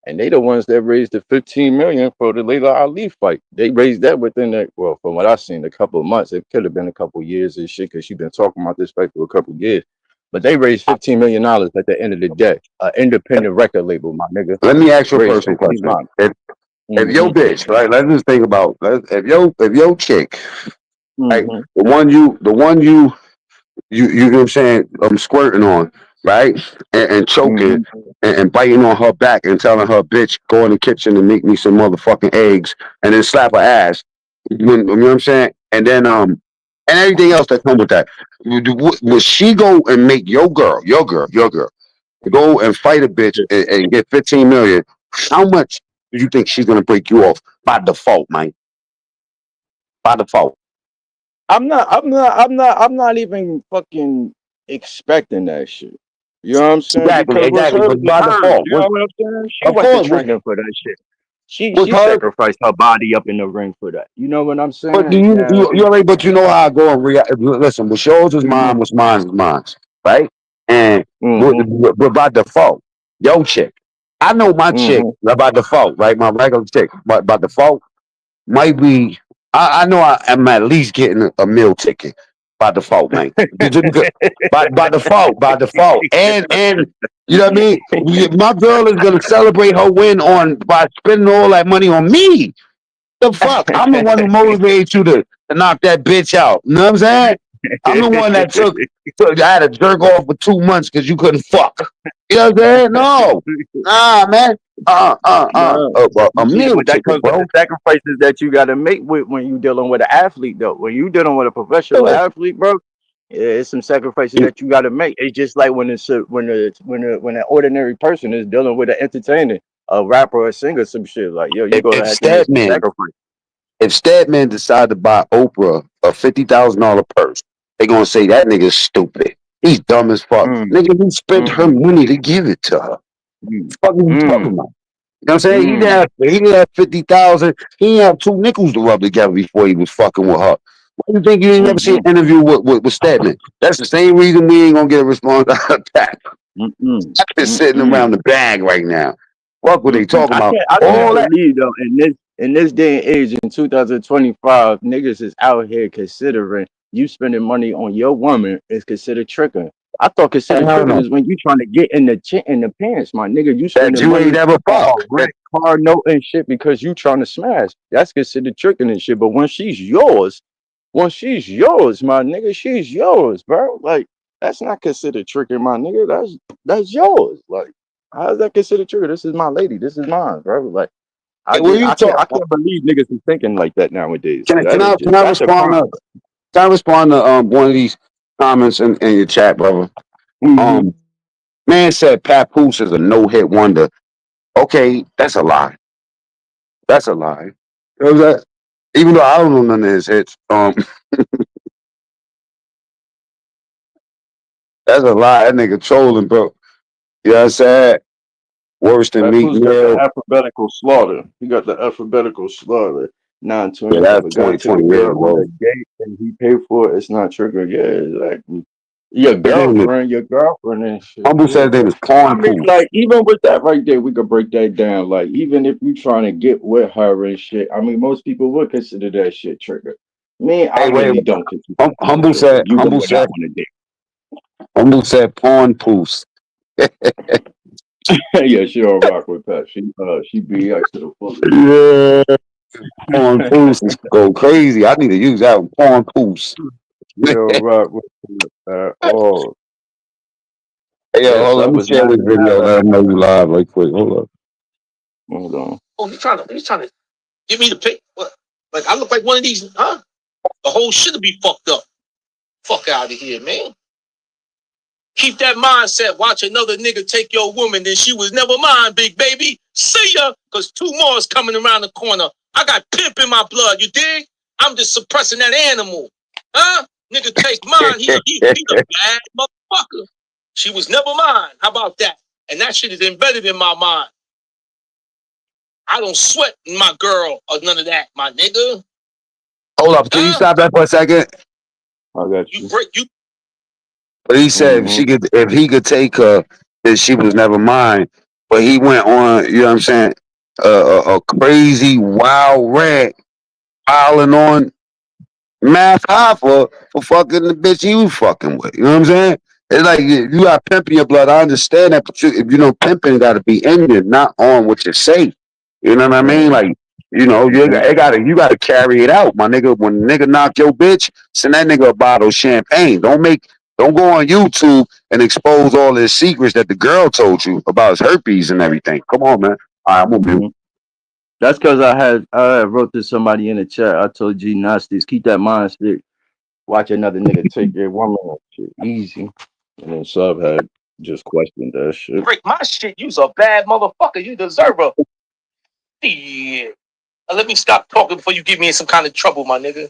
and they the ones that raised the 15 million for the Layla Ali fight. They raised that within that. Well, from what I've seen, a couple of months. It could have been a couple of years and shit because she's been talking about this fight for a couple of years. But they raised $15 million at the end of the day. An independent record label, my nigga, Let me ask you a raised personal 15 question. million. If your Mm-hmm. bitch, right? Let's just think about if your chick, right? Mm-hmm. You know what I'm saying, squirting on, right? And choking Mm-hmm. and biting on her back and telling her, bitch, go in the kitchen and make me some motherfucking eggs and then slap her ass. You know what I'm saying? And then and everything else that come with that. Would she go and make your girl, go and fight a bitch and get 15 million? How much do you think she's gonna break you off by default, man? By default. I'm not even fucking expecting that shit. You know what I'm saying? Exactly, Because what's exactly. hers But is by hers. default, You know what I'm saying? She of wasn't course, training for that shit. She was she her. sacrificed her body up in the ring for that. You know what I'm But do saying? you, Now, you already, but you know how I go and react. Listen, what's yours is mm-hmm, mine, what's mine is mine, right? And mm-hmm, but by default, yo chick, I know my chick mm-hmm. by default, right? My regular chick, but by default might be. I know I'm at least getting a meal ticket by default, man. By default, and you know what I mean. My girl is gonna celebrate her win on by spending all that money on me. The fuck? I'm the one who motivated you to knock that bitch out. You know what I'm saying? I'm the one that I had to jerk off for 2 months because you couldn't fuck. You know what I'm saying? No. Nah, man. No, A you see, meal but that ticket, comes with the bro. sacrifices that you got to make with when you dealing with an athlete, though. When you dealing with a professional Listen, athlete, bro, yeah, it's some sacrifices that you got to make. It's just like when it's when an ordinary person is dealing with an entertainer, a rapper, or a singer, some shit like yo, you if, gonna if have to make some Statman, sacrifice. if Statman decide to buy Oprah a $50,000 purse, they gonna say that nigga's stupid. He's dumb as fuck. Mm, Nigga, he spent her mm, money to give it to her. mm, Fuck are you talking mm, about? You know what I'm saying? mm, He didn't have 50,000. He didn't have two nickels to rub together before he was fucking with her. Why do you think you didn't ever see an mm, interview with Stedman? That's the same reason we ain't gonna get a response out of that. mm, mm, I've been mm, sitting mm. around the bag right now. Fuck what they Mm-mm. talking about. I can't All that. believe though in this day and age in 2025, niggas is out here considering you spending money on your woman is considered tricking. I thought I considered don't tricking know. is when you trying to get in the pants, my nigga. You That spending you ain't money ever on fucked. a rent, car note, and shit because you trying to smash. That's considered tricking and shit. But when she's yours, my nigga, she's yours, bro. Like that's not considered tricking, my nigga. That's yours. Like how is that considered tricking? This is my lady. This is mine, bro. Like I When just you I can't talk, I can't believe niggas is thinking like that nowadays. can, That can is I can just I that's a respond crime. to can I respond to one of these comments in your chat, brother? Hmm. Um, Man said Papoose is a no hit wonder. Okay, that's a lie. That's a lie. You know that? Even though I don't know none of his hits, that's a lie. That nigga trolling, bro. You know what I'm saying? Worse than Meek Papoose got the Mill. alphabetical slaughter. He got the alphabetical slaughter. Yeah, 920. If that's a guy take 2020 a years girl on ago. a date and he paid for it, it's not trigger. Yeah, exactly. Your His name is girlfriend and shit. Humble Yeah. said his name is I Pawn mean, Poof. like, even with that right there, we could break that down. Like, even if you trying to get with her and shit, I mean, most people would consider that shit trigger. Me, I Hey, wait. really don't consider that shit Humble trigger. said You going out on a date. Pawn Poofs. Yeah, she don't rock with that. She BX to the fullest. Yeah, Pawn Poofs go crazy. I need to use that one. Pawn Poofs. She don't rock with it at all. Hey, yo, Yes, hold on. I Let me was share mad this as video. hell at Let her. them know you live right quick. Hold up. Hold on. Oh, you trying to give me the pick? What? Like I look like one of these, huh? The whole shit'll be fucked up. Fuck out of here, man. Keep that mindset. Watch another nigga take your woman, then she was never mine, big baby. See ya, cause two more is coming around the corner. I got pimp in my blood, you dig? I'm just suppressing that animal. Huh? Nigga take mine, he a bad motherfucker. She was never mine. How about that? And that shit is embedded in my mind. I don't sweat my girl or none of that, my nigga. Hold up. Can you Huh? stop that for a second? I got You you. break you But he said Mm-hmm. if he could take her, then she was never mine. but he went on, you know what I'm saying, a crazy wild rant piling on Math High for fucking the bitch he was fucking with. You know what I'm saying? It's like you got pimp in your blood. I understand that, but you know, pimping got to be in you, not on what you say. You know what I mean? Like, you know, you gotta carry it out, my nigga. When a nigga knock your bitch, send that nigga a bottle of champagne. Don't go on YouTube and expose all his secrets that the girl told you about his herpes and everything. Come on, man. All right, I'm gonna mute. Mhm. That's because I had wrote to somebody in the chat. I told G Nasties, keep that mindset. Watch another nigga take your woman. Shit easy. And then Sub had just questioned that shit. Break my shit. You's a bad motherfucker. You deserve a. Yeah. Now let me stop talking before you get me in some kind of trouble, my nigga.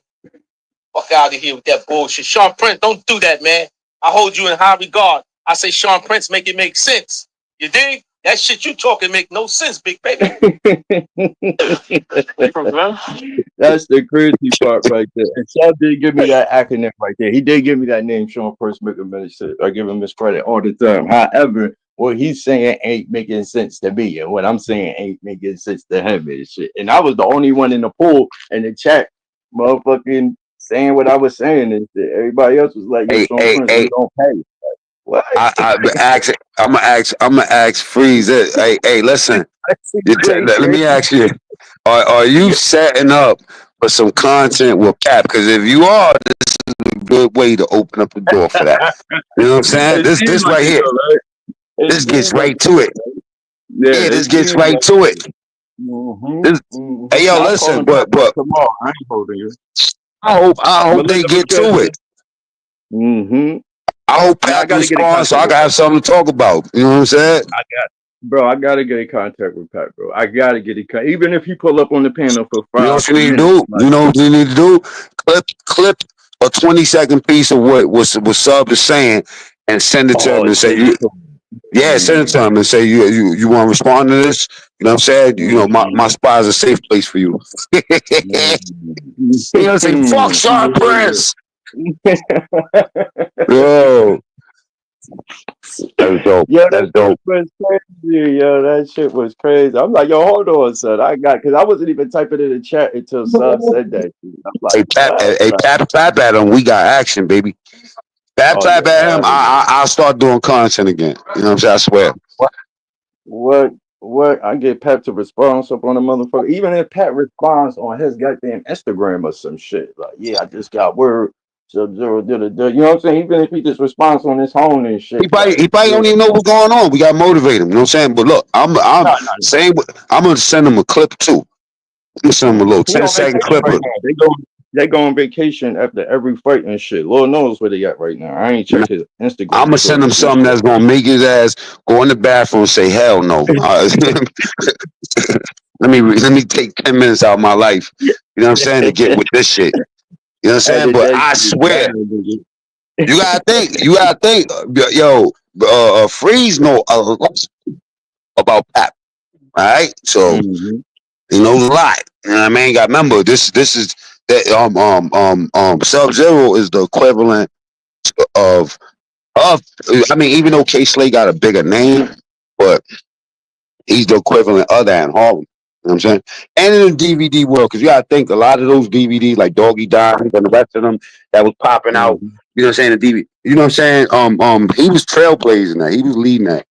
Fuck out of here with that bullshit. Sean Prince, don't do that, man. I hold you in high regard. I say Sean Prince, make it make sense. You dig? That shit you talking make no sense, big baby. That's the crazy part right there. And Sub did give me that acronym right there. He did give me that name, Sean First Make a Minute. I give him his credit all the time. However, what he's saying ain't making sense to me, and what I'm saying ain't making sense to him and shit. And I was the only one in the pool in the chat, motherfucking saying what I was saying, and shit. Everybody else was like, "Yo, Hey, Sean hey, Prince, we hey. don't pay." What? I'm gonna ask Freeze it. Hey, listen. That's Let crazy. me ask you: Are you setting up for some content with Cap? Because if you are, this is a good way to open up the door for that. You know what I'm saying? It seems This like right it here. though, right? It This gets seems like right to it. yeah, Yeah, it this gets seems right like to it. This, hey, yo, Now I'm listen, calling Pat but up tomorrow. I ain't holding you. I hope they Melinda, what's get good, to man? it. Mm-hmm. I hope Now I Pat gotta get in responds so contact I with can Pat. have something to talk about. You know what I'm saying? I gotta get in contact with Pat, bro. I gotta get in contact. Even if he pull up on the panel for You know five what you need to minutes, do? like, You know what you need to do? Clip a 20-second piece of what Sub is saying and send it to him oh, and say send it you to yeah, send it him. to him and say you want to respond to this. You know what I'm saying? You know, Mm-hmm. my spot is a safe place for you. Mm-hmm. You know, say fuck Sean Prince. Yeah. Yo, that's dope. Yo, that That's shit dope. was crazy. Yo, that shit was crazy. I'm like, yo, hold on, son. Because I wasn't even typing in the chat until Sub said that shit. I'm like, what? Like, Pat at him. We got action, baby. Pat oh yeah, at him. I'll start doing content again. You know what I'm saying? I swear. what, what? I get Pat to respond up on the motherfucker. Even if Pat responds on his goddamn Instagram or some shit, like, yeah, I just got word. So, you know what I'm saying? Even if he just responds on his phone and shit, He like, probably yeah, don't even know what's going on. We got to motivate him. You know what I'm saying? But look, I'm no, no, saying I'm gonna send him a clip too. I'm gonna send him a little he on 10-second vacation clip. right now. They go on vacation after every fight and shit. Lord knows where they at right now. I ain't checked his I'm Instagram gonna send him stories and something shit. that's gonna make his ass go in the bathroom and say hell no. Let me take 10 minutes out of my life. You know what I'm saying to get with this shit. You know what I'm saying? Edit But that I shit swear, down, nigga. you gotta think, yo, Freeze know a lot about Pap. All right, so Mhm. he knows a lot. You know what I mean? Got remember this is that Sub Zero is the equivalent of of. I mean, even though K Slay got a bigger name, but he's the equivalent of that in Harlem. You know what I'm saying? And in the DVD world, because you gotta think a lot of those DVDs like Doggy Dimes and the rest of them that was popping out, Mhm. you know what I'm saying? The DVD, you know what I'm saying? He was trailblazing that. He was leading that.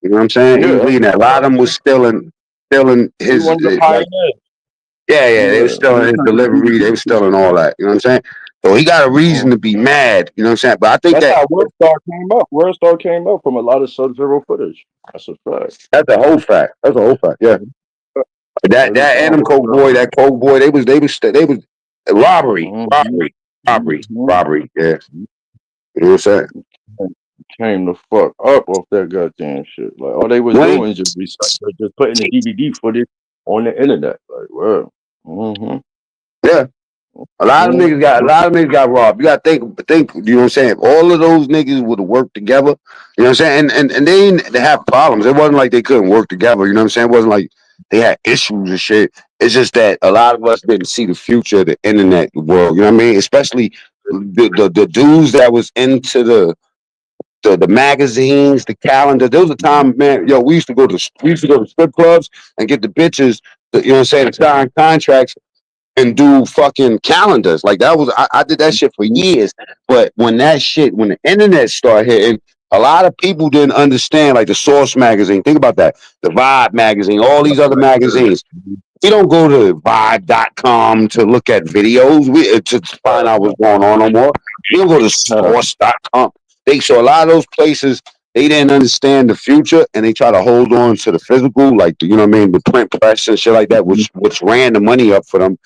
You know what I'm saying? He was Yeah, leading that. A lot of them was still in he his one of the like pioneers. yeah, they was Yeah, still when in it his comes to delivery, they DVD was and still in shit. all that. You know what I'm saying? So he got a reason to be mad. You know what I'm saying? But I think That's that how Wordstar came up. Wordstar came up from a lot of Sub-Zero footage. That's a fact. that's a whole fact. That's a whole fact. Yeah. That Everything and them Wordstar. That Coke boy, they was robbery, Mm-hmm. Mm-hmm. robbery. Yeah, you know what I'm saying? Came the fuck up off that goddamn shit. Like all they was Wayne, doing is just recycling, just putting the DVD footage on the internet. Like, well, mm-hmm. yeah. A lot of niggas got robbed. You gotta think, you know what I'm saying? If all of those niggas would have worked together, you know what I'm saying? And they have problems. It wasn't like they couldn't work together, you know what I'm saying? It wasn't like they had issues and shit. It's just that a lot of us didn't see the future of the internet world, you know what I mean? Especially the dudes that was into the magazines, the calendar. There was a time, man, yo, we used to go to strip clubs and get the bitches, you know what I'm saying, to sign contracts and do fucking calendars. Like that was I did that shit for years. But when the internet started hitting, a lot of people didn't understand like the Source magazine. Think about that. The Vibe magazine, all these other magazines. We don't go to Vibe.com to look at videos. To find out what's going on no more. We don't go to Source.com. So a lot of those places they didn't understand the future and they try to hold on to the physical, like you know what I mean, the print press and shit like that, which ran the money up for them.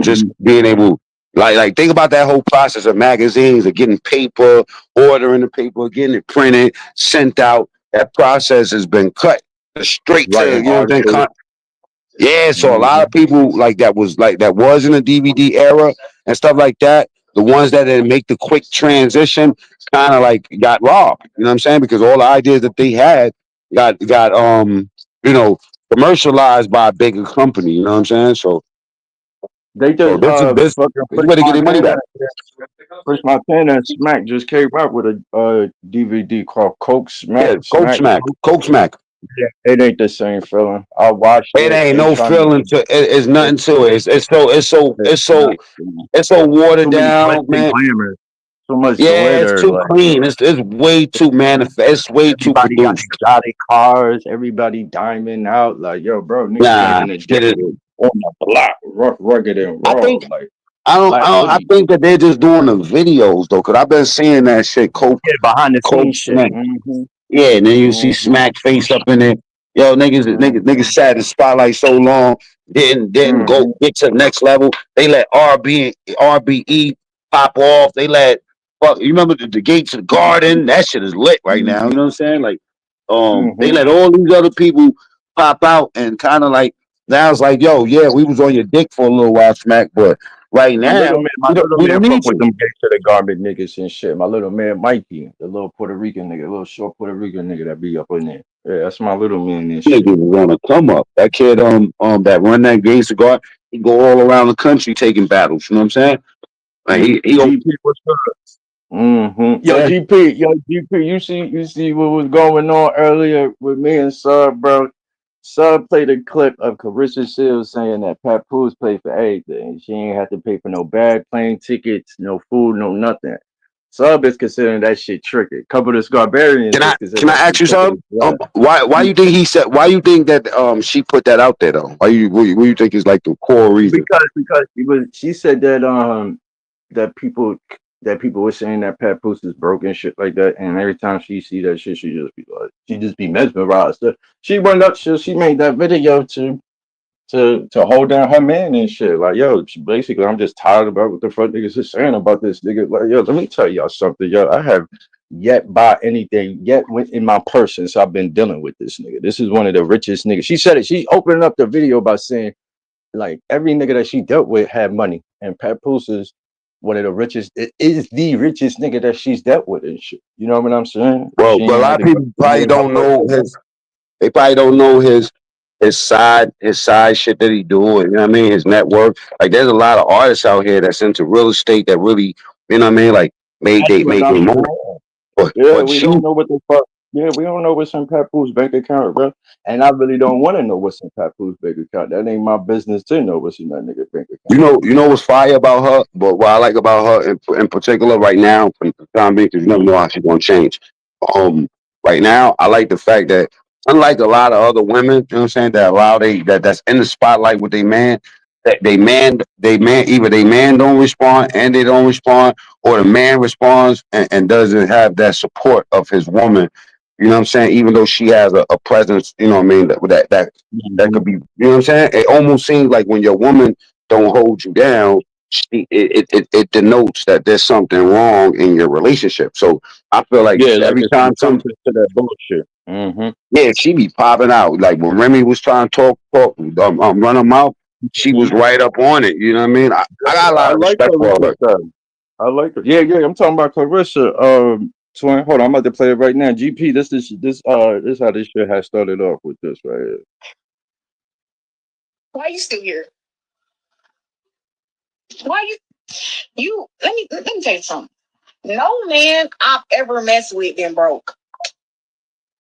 Just being able, think about that whole process of magazines, of getting paper, ordering the paper, getting it printed, sent out. That process has been cut straight to, Writing you know what I'm saying? articles. Yeah, so a lot of Mhm. people that was in the DVD era and stuff like that. The ones that didn't make the quick transition kind of like got robbed. You know what I'm saying? Because all the ideas that they had got you know commercialized by a bigger company. You know what I'm saying? They So just this fucking is where they get their money back. Chris Montana and Smack just came out with a DVD called Coke Yeah, Smack. Coke Smack. Yeah, it ain't the same feeling. I watched It it. ain't They no trying to feeling to it. It's nothing to it. it's not It's so watered too many down, glitz and man. glamour, too much Yeah, it's glitter. too Like clean. It's way too manifest. It's way too everybody got produced. exotic cars. Everybody diamond out. Like yo, bro, niggas Nah, living a get it. decade on the block, rough, rugged, and I raw. think Like I Black don't. I Hoodie. think that they're just doing the videos though, because I've been seeing that shit. Yeah, behind the Coke scenes shit. Smack. Yeah, and then you see Mm-hmm. Smack face up in it. Yo, niggas sat in the spotlight so long, didn't go Mm-hmm. get to the next level. They let RBE pop off. They let fuck. You remember the Gates of the Garden? That shit is lit right now. You know what I'm saying? Like, they Mm-hmm. let all these other people pop out and kind of like now it's like, yo, yeah, we was on your dick for a little while, Smack, but right now My little we man don't fuck need with you. them gay to the garbage niggas and shit. My little man Mikey, the little Puerto Rican nigga, little short Puerto Rican nigga that be up in there. Yeah, that's my little man and shit. Niggas want to come up. That kid, that run that gay cigar, he go all around the country taking battles. You know what I'm saying? Like he go, GP, what's up? Mm-hmm. yeah. Yo, GP, you see what was going on earlier with me and Sub, bro. Sub played a clip of Carissa Shields saying that Papoose paid for everything. She ain't have to pay for no bag, plane tickets, no food, no nothing. Sub is considering that shit tricky. Couple of Scarbarians is considering Can I that ask shit you tricky something? as well. Why you think he said? Why you think that she put that out there though? What you think is like the core reason? Because she said that that people were saying that Papoose is broke and shit like that, and every time she see that shit, she just be mesmerized. So she went up, she made that video to hold down her man and shit. Like yo, basically, I'm just tired about what the fuck niggas is saying about this nigga. Like yo, let me tell y'all something, yo. I have yet bought anything yet in my purse since I've been dealing with this nigga. This is one of the richest niggas. She said it. She opened up the video by saying like every nigga that she dealt with had money, and Papoose is one of the richest. It is the richest nigga that she's dealt with and shit. You know what I'm saying? Well, She but a ain't lot had of to go people to probably million don't dollars. know his. They probably don't know his side shit that he do. You know what I mean? His network. Like there's a lot of artists out here that's into real estate that really, you know what I mean? Like That's what I'm making money. saying. Yeah, But we she don't know what the fuck. Yeah, we don't know what's in Papoose bank account, bro. And I really don't want to know what's in Papoose bank account. That ain't my business to know what's in that nigga bank account. You know what's fire about her, but what I like about her in particular right now, for the time being, because you never know how she's gonna change. Um, right now, I like the fact that unlike a lot of other women, you know what I'm saying, that allow that's in the spotlight with their man, that either they man don't respond and they don't respond, or the man responds and doesn't have that support of his woman. You know what I'm saying? Even though she has a presence, you know what I mean, that Mhm. could be, you know what I'm saying? It almost seems like when your woman don't hold you down, it denotes that there's something wrong in your relationship. So I feel like Yeah, like every it's some time substance to that bullshit. Mm-hmm. yeah, she be popping out. Like when Remy was trying to run her mouth, she was right up on it. You know what I mean? I got a I lot of like respect for Clarissa her. style. I like her. Yeah, yeah. I'm talking about Clarissa. Twin. Hold on, I'm about to play it right now. GP, this how this shit has started off with this right here. Why you still here? Why you let me tell you something. No man I've ever messed with been broke.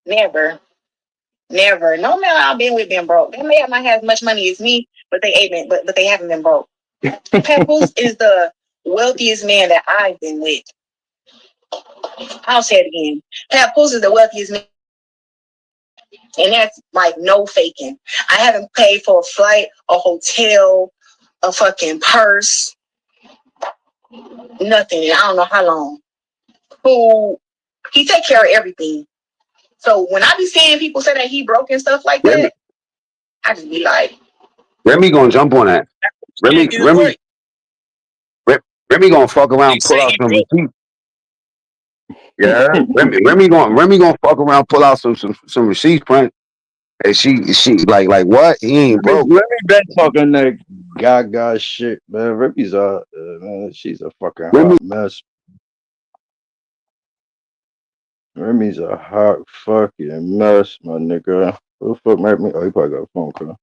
Never. Never. No man I've been with been broke. They may not have as much money as me, but they ain't been, but they haven't been broke. Papoose is the wealthiest man that I've been with. I'll say it again. Papoose is the wealthiest man, and that's like no faking. I haven't paid for a flight, a hotel, a fucking purse, nothing. I don't know how long. Who he take care of everything. So when I be seeing people say that he broke and stuff like Remy, that, I just be like, Remy gonna jump on that. Can't Remy, get a Remy, break. Remy gonna fuck He around, pull say out he some broke. receipts. Yeah, Remy gonna fuck around, pull out some receipts, print. And she like what? He ain't broke. Let me been talking that gaga shit, man. Rippy's man, she's a fucking Remy, hot mess. Remy's a hot fucking mess, my nigga. Who the fuck made me? Oh, he probably got a phone call.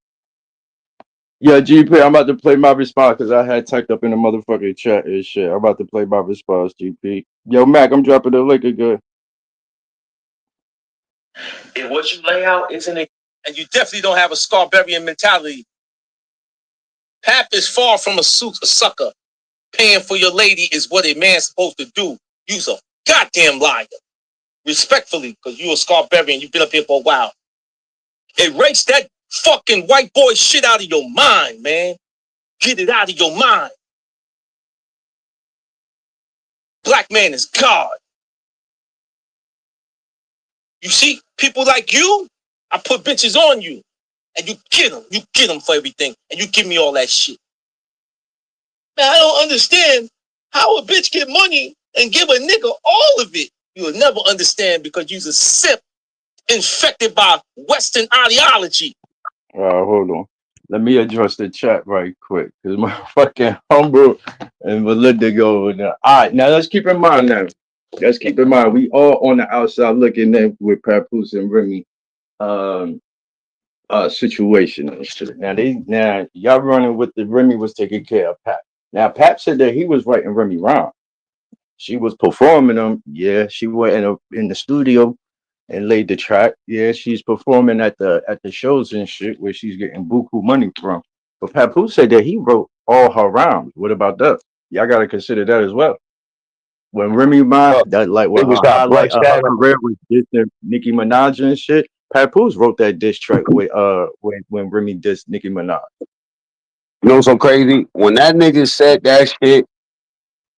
Yeah, GP, I'm about to play my response because I had typed up in the motherfucking chat and shit. I'm about to play my response, GP. Yo, Mac, I'm dropping the link again. And what you lay out isn't it? And you definitely don't have a Scarbarian mentality. Pap is far from a sucker. Paying for your lady is what a man's supposed to do. You's a goddamn liar. Respectfully, because you a Scarbarian, you've been up here for a while. Erase that fucking white boy shit out of your mind, man. Get it out of your mind. Black man is God. You see, people like you, I put bitches on you. And you get them. You get them for everything. And you give me all that shit. Man, I don't understand how a bitch get money and give a nigga all of it. You'll never understand because you're a sip infected by Western ideology. Hold on. Let me address the chat right quick because my fucking humble and Melinda go in there. All right, now let's keep in mind now. Let's keep in mind we all on the outside looking in with Papoose and Remy um situation and shit. Now y'all running with the Remy was taking care of Pat. Now Pat said that he was writing Remy wrong. She was performing them. Yeah, she went in the studio and laid the track. Yeah, she's performing at the shows and shit where she's getting buku money from. But Papoose said that he wrote all her rhymes. What about that? Y'all gotta consider that as well. When Remy Ma, uh, that like when niggas her got highlight of her bloodshed. career was dissing Nicki Minaj and shit, Papoose wrote that diss track with when Remy dissed Nicki Minaj. You know so crazy? When that nigga said that shit,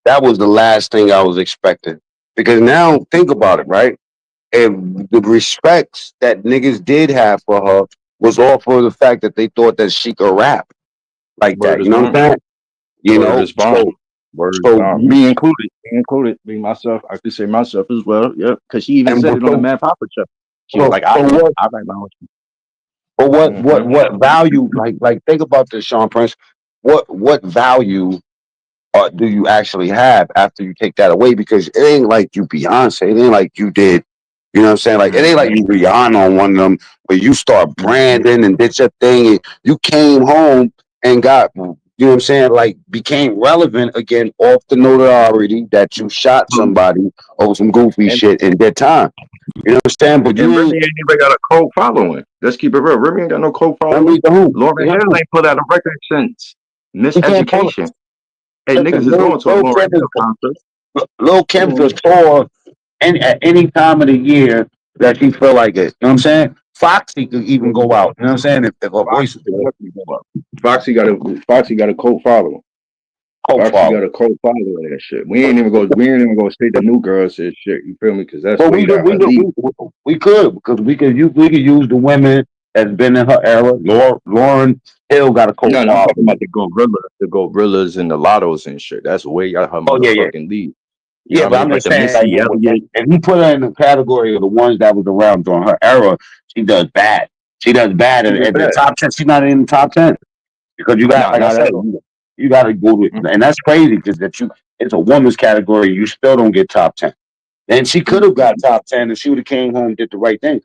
that was the last thing I was expecting. Because now think about it, right? And the respects that niggas did have for her was all for the fact that they thought that she could rap like Word that. You is know what bond. I'm saying? You Word know, is bond. Word is so bond. Me included, me myself. I could say myself as well. Yeah, because she even and said it on the Man Papa show. She was so like, so what I write my own shit." but Mhm. what value like think about this, Sean Prince. What value do you actually have after you take that away? Because it ain't like you Beyonce. It ain't like you did. You know what I'm saying? Like it ain't like you Rihanna on one of them where you start branding and did your thing. And you came home and got, you know what I'm saying? Like became relevant again off the notoriety that you shot somebody over some goofy And shit in their time. You know what I'm saying? But and you Remy ain't. ain't even got a cult following. Let's keep it real. Remy ain't got no cult I following. mean, who? Lauren Yeah, Hill ain't put out a record since you can't pull. Miseducation. Hey, niggas Listen, is going to a Lil Lauren Kim is Hill concert. Lil Kim Mhm. could tour at any time of the year that she feel like it. You know what I'm saying? Foxy could even go out. You know what I'm saying? If her voice Foxy is can good. definitely go up. Foxy got a cult following. Cult Foxy follow. got a cult following and that shit. We ain't even go say the new girls and shit. You feel me? Because that's But way down her league. we could because we could use the women that's been in her era. Lauren Hill got a cult No, I'm talking following. about the gorillas and the lottos and shit. That's way out her Oh yeah. motherfucking league. You know Yeah, what I but mean? I'm But just the saying, like, Missy Elliott, if you put her in the category of the ones that was around during her era, she does bad. She does bad she did at the bad. top 10. She's not in the top 10 because you got, Nah, like I not said, at all. you got to go with, Mhm. and that's crazy because it's a woman's category. You still don't get top 10. And she could have got top 10 if she would have came home and did the right thing.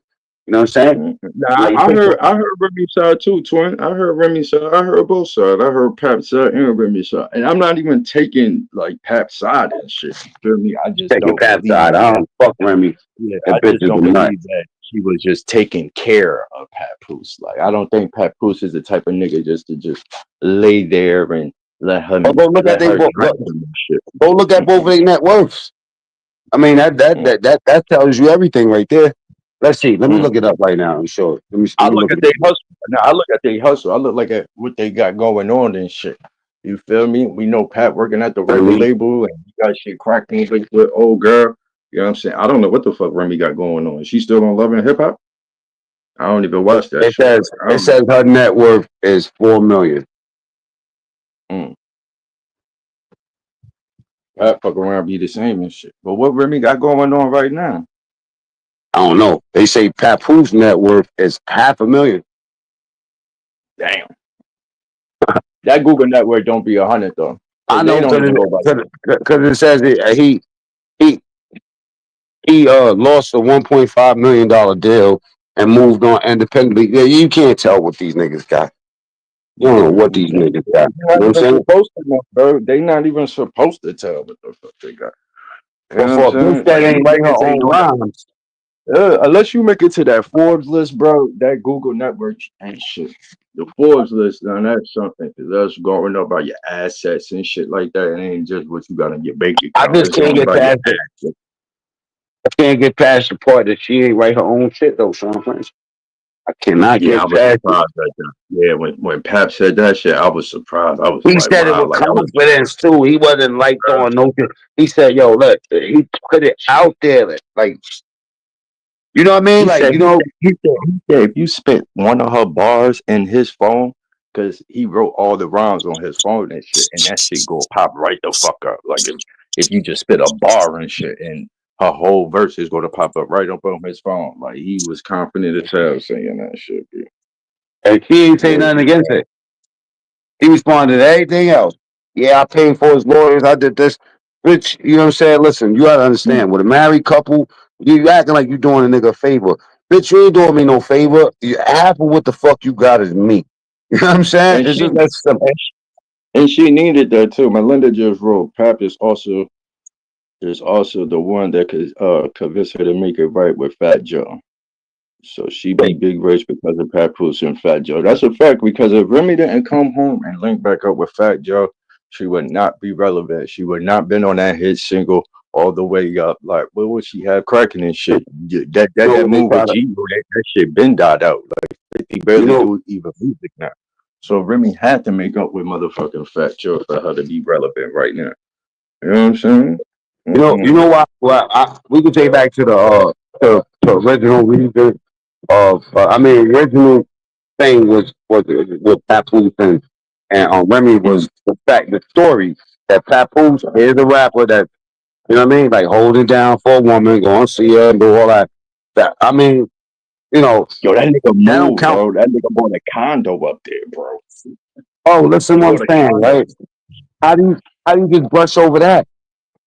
You know what I'm saying? Nah, Like, you I heard Remy side too, twin. I heard Remy side. I heard both sides. I heard Pap side and Remy side. And I'm not even taking like Pap side and shit. You feel me? I just take your don't Pap believe side. I that. don't fuck Remy. Yeah, That I bitch just is don't a nut. believe that she was just taking care of Papoose. Like I don't think Papoose is the type of nigga just to just lay there and But go look at let they her both. drink him and shit. Go look at both of their net worths. I mean, that tells you everything right there. Let's see. Let me Mm. look it up right now. I'm sure. I Let me look look at it their up. hustle. Now I look at their hustle. I look like at what they got going on and shit. You feel me? We know Pat working at the record Mhm. label and he got shit cracking with old girl. You know what I'm saying? I don't know what the fuck Remy got going on. Is she still on Love and Hip Hop? I don't even watch that It shit. says Like, I it don't know. says her net worth is $4 million. Mm. Pat fuck around be the same and shit. But what Remy got going on right now? I don't know. They say Papoose net worth is $500,000. Damn. That Google network don't be 100 though. I Cause they know don't even go by because it says he lost a $1.5 million deal and moved on independently. Yeah, you can't tell what these niggas got. You don't know what you these can't. niggas They're got. You not know what I'm even saying? supposed to know, bro. They not even supposed to tell what the fuck they got. You know But what I'm for a bitch saying? that Like these ain't write her niggas ain't own on that. rhymes, Unless you make it to that Forbes list, bro, that Google network ain't shit. The Forbes list, now that's something, because that's going up by your assets and shit like that. It ain't just what you got in your bank I account. just It's can't going get by your past it. assets. I can't get past the part that she ain't write her own shit though, Sean Prince. I cannot Yeah, I get was past it. surprised at that. Yeah, when Pap said that shit, I was surprised. I was He like, said it wow, with like I was. confidence too. He wasn't like throwing no shit. He said, "Yo, look," he put it out there, like you know what I mean, He like said, you he know. said, he said, if you spent one of her bars in his phone, because he wrote all the rhymes on his phone and that shit go pop right the fuck up. Like if you just spit a bar and shit, and her whole verse is going to pop up right up on his phone. Like he was confident as hell saying that shit. Dude. And she ain't say Boy, nothing against it. He responded to everything else. Yeah, I paid for his lawyers. I did this. Bitch, you know what I'm saying? Listen, you gotta understand, with a married couple, you acting like you doing a nigga a favor. Bitch, you ain't doing me no favor. Half of what the fuck you got is me. You know what I'm saying? and It's she just that simple. and she needed that too. Melinda just wrote, Pap is also the one that could convince her to make it right with Fat Joe. So she be big rich because of Papoose and Fat Joe. That's a fact because if Remy didn't come home and link back up with Fat Joe, she would not be relevant. She would not been on that hit single all the way up. Like what would she have cracking and shit? Yeah, You know that what they move with try to, G, that shit been died out. Like 50 you barely know, do even music now. So Remy had to make up with motherfucking Fat Joe for her to be relevant right now. You know what I'm saying? you Mm-hmm. know why? Well, we can take back to the to original reason of. I mean, original thing was with Papoose and Remy was the story that Papoose is a rapper that you know what I mean, like holding down for a woman, going to see her and do all that. That I mean, you know, Yo, that nigga that don't moved, count. bro. That nigga bought a condo up there, bro. Oh, listen, He what I'm bought a saying, condo. right? How do you just brush over that?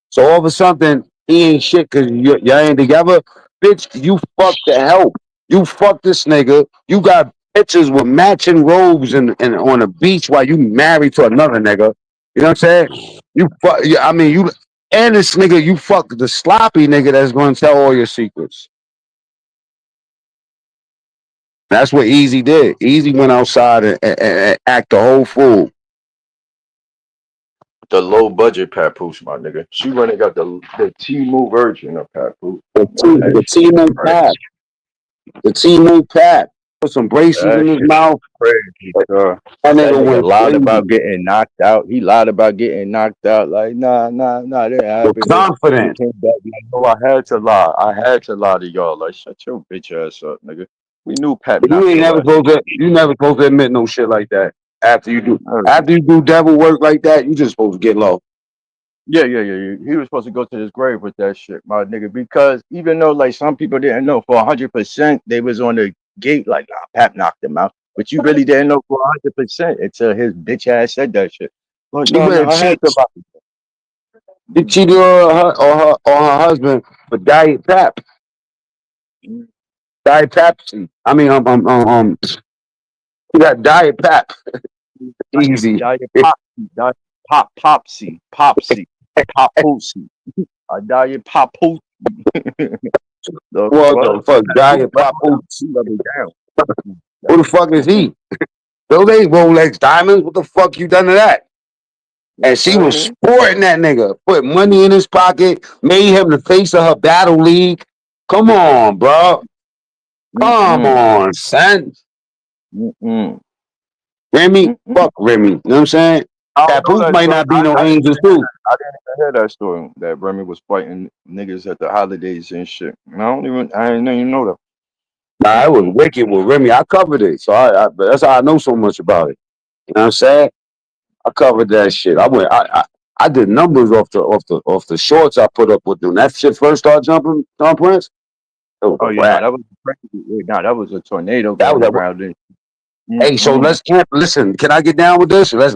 So all of a sudden, he ain't shit because y'all ain't together. Bitch, you fucked the help. You fucked this nigga. You got pictures with matching robes and on a beach while you married to another nigga. You know what I'm saying? You fuck. I mean, you and this nigga. You fuck the sloppy nigga that's going to tell all your secrets. That's what Easy did. Easy went outside and act the whole fool. The low budget Papoose, my nigga. She running got the T-Move version of Papoose. Man, that The shit Timo crazy. Pat. The Timo Pat. Put some braces That in his shit mouth. crazy, sir. That That nigga nigga went lied crazy. about getting knocked out. He lied about getting knocked out. Like, that didn't With happen. Then he confidence. came back like, no, I had to lie. I had to lie to y'all. Like, shut your bitch ass up, nigga. We knew Pat You knocked ain't your never ass. supposed to. You never supposed to admit no shit like that. After you do, Uh, after you do devil work like that, you just supposed to get low. yeah. He was supposed to go to his grave with that shit, my nigga. Because even though like some people didn't know for 100%, they was on the gate like, nah, Pap knocked him out. But you really didn't know for 100% until his bitch ass said that shit. But She no, better I had cheat. to She cheated on her husband for diet pap. lie. Diet Pepsi. I mean, you got Diet Pep. Easy. Diet Popsy, Diet Popsy, Popsy, Diet Popsy. The What the fuck? fuck? Who Diet leveled Pop. who leveled down? Who the fuck is he? Those ain't Rolex diamonds. What the fuck you done to that? You And she feel was me? sporting that nigga, put money in his pocket, made him the face of her battle league. Come on, bro. Come Mm-mm, on, son. mm-mm, Remy, mm-mm. fuck Remy. You know what I'm saying? I don't know Papoose that might story. not be no angels too. I didn't even hear that story that Remy was fighting niggas at the holidays and shit. I didn't even know that. Nah, it was Mm-mm. wicked with Remy. I covered it, so that's how I know so much about it. You know what I'm saying? I covered that shit. I did numbers off the shorts I put up with them. That shit first started jumping, Tom Prince. It was Oh a yeah, no, wrap. that was crazy. No, that was a tornado That going was a around it. Hey, so Mm-mm. let's camp. Listen, can I get down with this? Let's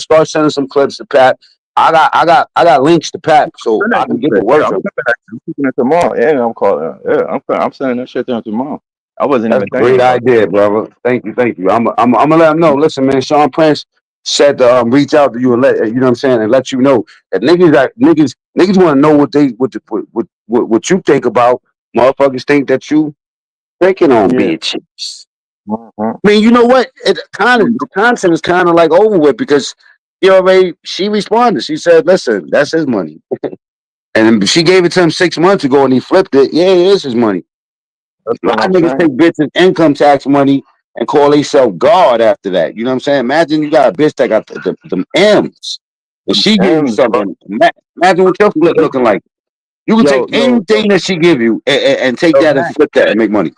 start sending some clips to Pat. I got links to Pat, so Send I that can shit. get the Yeah, work. I'm keeping it tomorrow. Yeah, I'm calling. Yeah, I'm sending that shit down tomorrow. I wasn't That's even a thinking great about that. idea, brother. Thank you, thank you. I'm gonna let him know. Listen, man, Sean Prince said to reach out to you and let you know what I'm saying, and let you know that niggas want to know what you think about. Motherfuckers think that you thinking on Yeah. bitches. Mhm. I mean, you know what? The content is kind of like over with because she responded. She said, "Listen, that's his money," and she gave it to him 6 months ago, and he flipped it. Yeah, it is his money. That's A lot what of I'm niggas take saying. bitches income tax money and call themselves God after that. You know what I'm saying? Imagine you got a bitch that got the M's, and she give you And something. Imagine what your flip looking like. You can take yo, anything that she give you and take that and Matt, flip that and make money.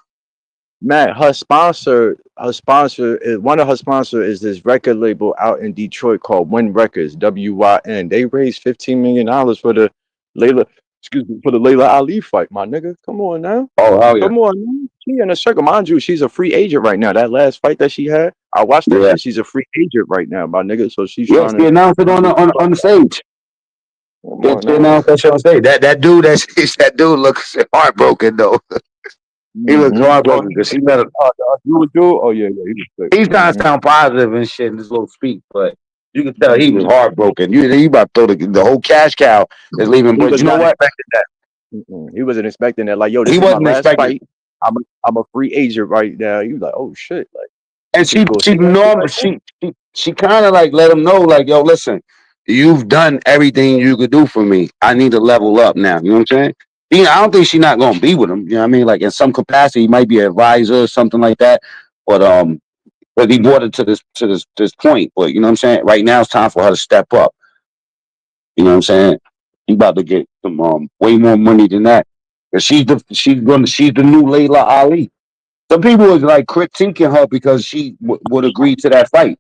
Matt, her sponsor is one of her sponsor is this record label out in Detroit called Win Records, WYN. They raised $15 million for the Layla, excuse me, for the Layla Ali fight, my nigga. Come on now. Oh hell yeah, Come on now. She in a circle. Mind you, she's a free agent right now. That last fight that she had, I watched that yeah. shit. She's a free agent right now, my nigga. So she's Yes, trying she to announced it on the stage. come Yes, on she now. announced that shit on stage. That dude, that dude looks heartbroken though. He looks Mm-hmm. Oh, heartbroken because she let him. you would do? Oh yeah, yeah, he was sick. He's trying to Mm-hmm. sound positive and shit in this little speech, but you can tell he was heartbroken. You about to throw the whole cash cow is leaving. He But was you know not what? expecting that. Mm-mm. He wasn't expecting that. Like, yo, He this is my wasn't last expecting. fight. I'm a free agent right now. He was like, oh shit, like And you she just go she see that shit normal like that. she kind of like let him know like, yo, listen, you've done everything you could do for me. I need to level up now. You know what I'm saying? I don't think she's not gonna be with him. You know what I mean? Like in some capacity, he might be an advisor or something like that. But he brought it to this point. But you know what I'm saying? Right now it's time for her to step up. You know what I'm saying? He about to get some way more money than that. 'Cause she's the new Layla Ali. Some people was like critiquing her because she would agree to that fight.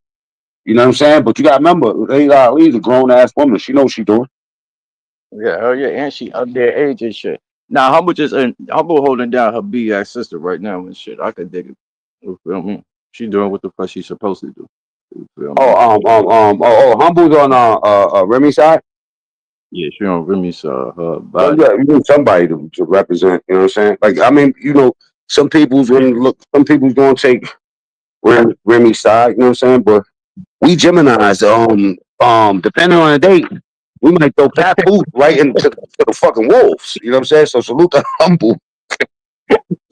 You know what I'm saying? But you gotta remember, Layla Ali's a grown ass woman. She knows what she doing. Yeah, hell yeah, and she up their age and shit. Now, Humble holding down her big ass sister right now and shit. I could dig it. You feel me? She doing what the fuck she's supposed to do. You feel Oh, me? Humble's on Remy's side. Yeah, she don't really saw her Well, body. yeah, you need somebody to represent. You know what I'm saying? Like, I mean, some people's gonna take Remy's side. You know what I'm saying? But we Gemini's, depending on the date, we might throw Papoose right into the fucking wolves. You know what I'm saying? So salute to Humble.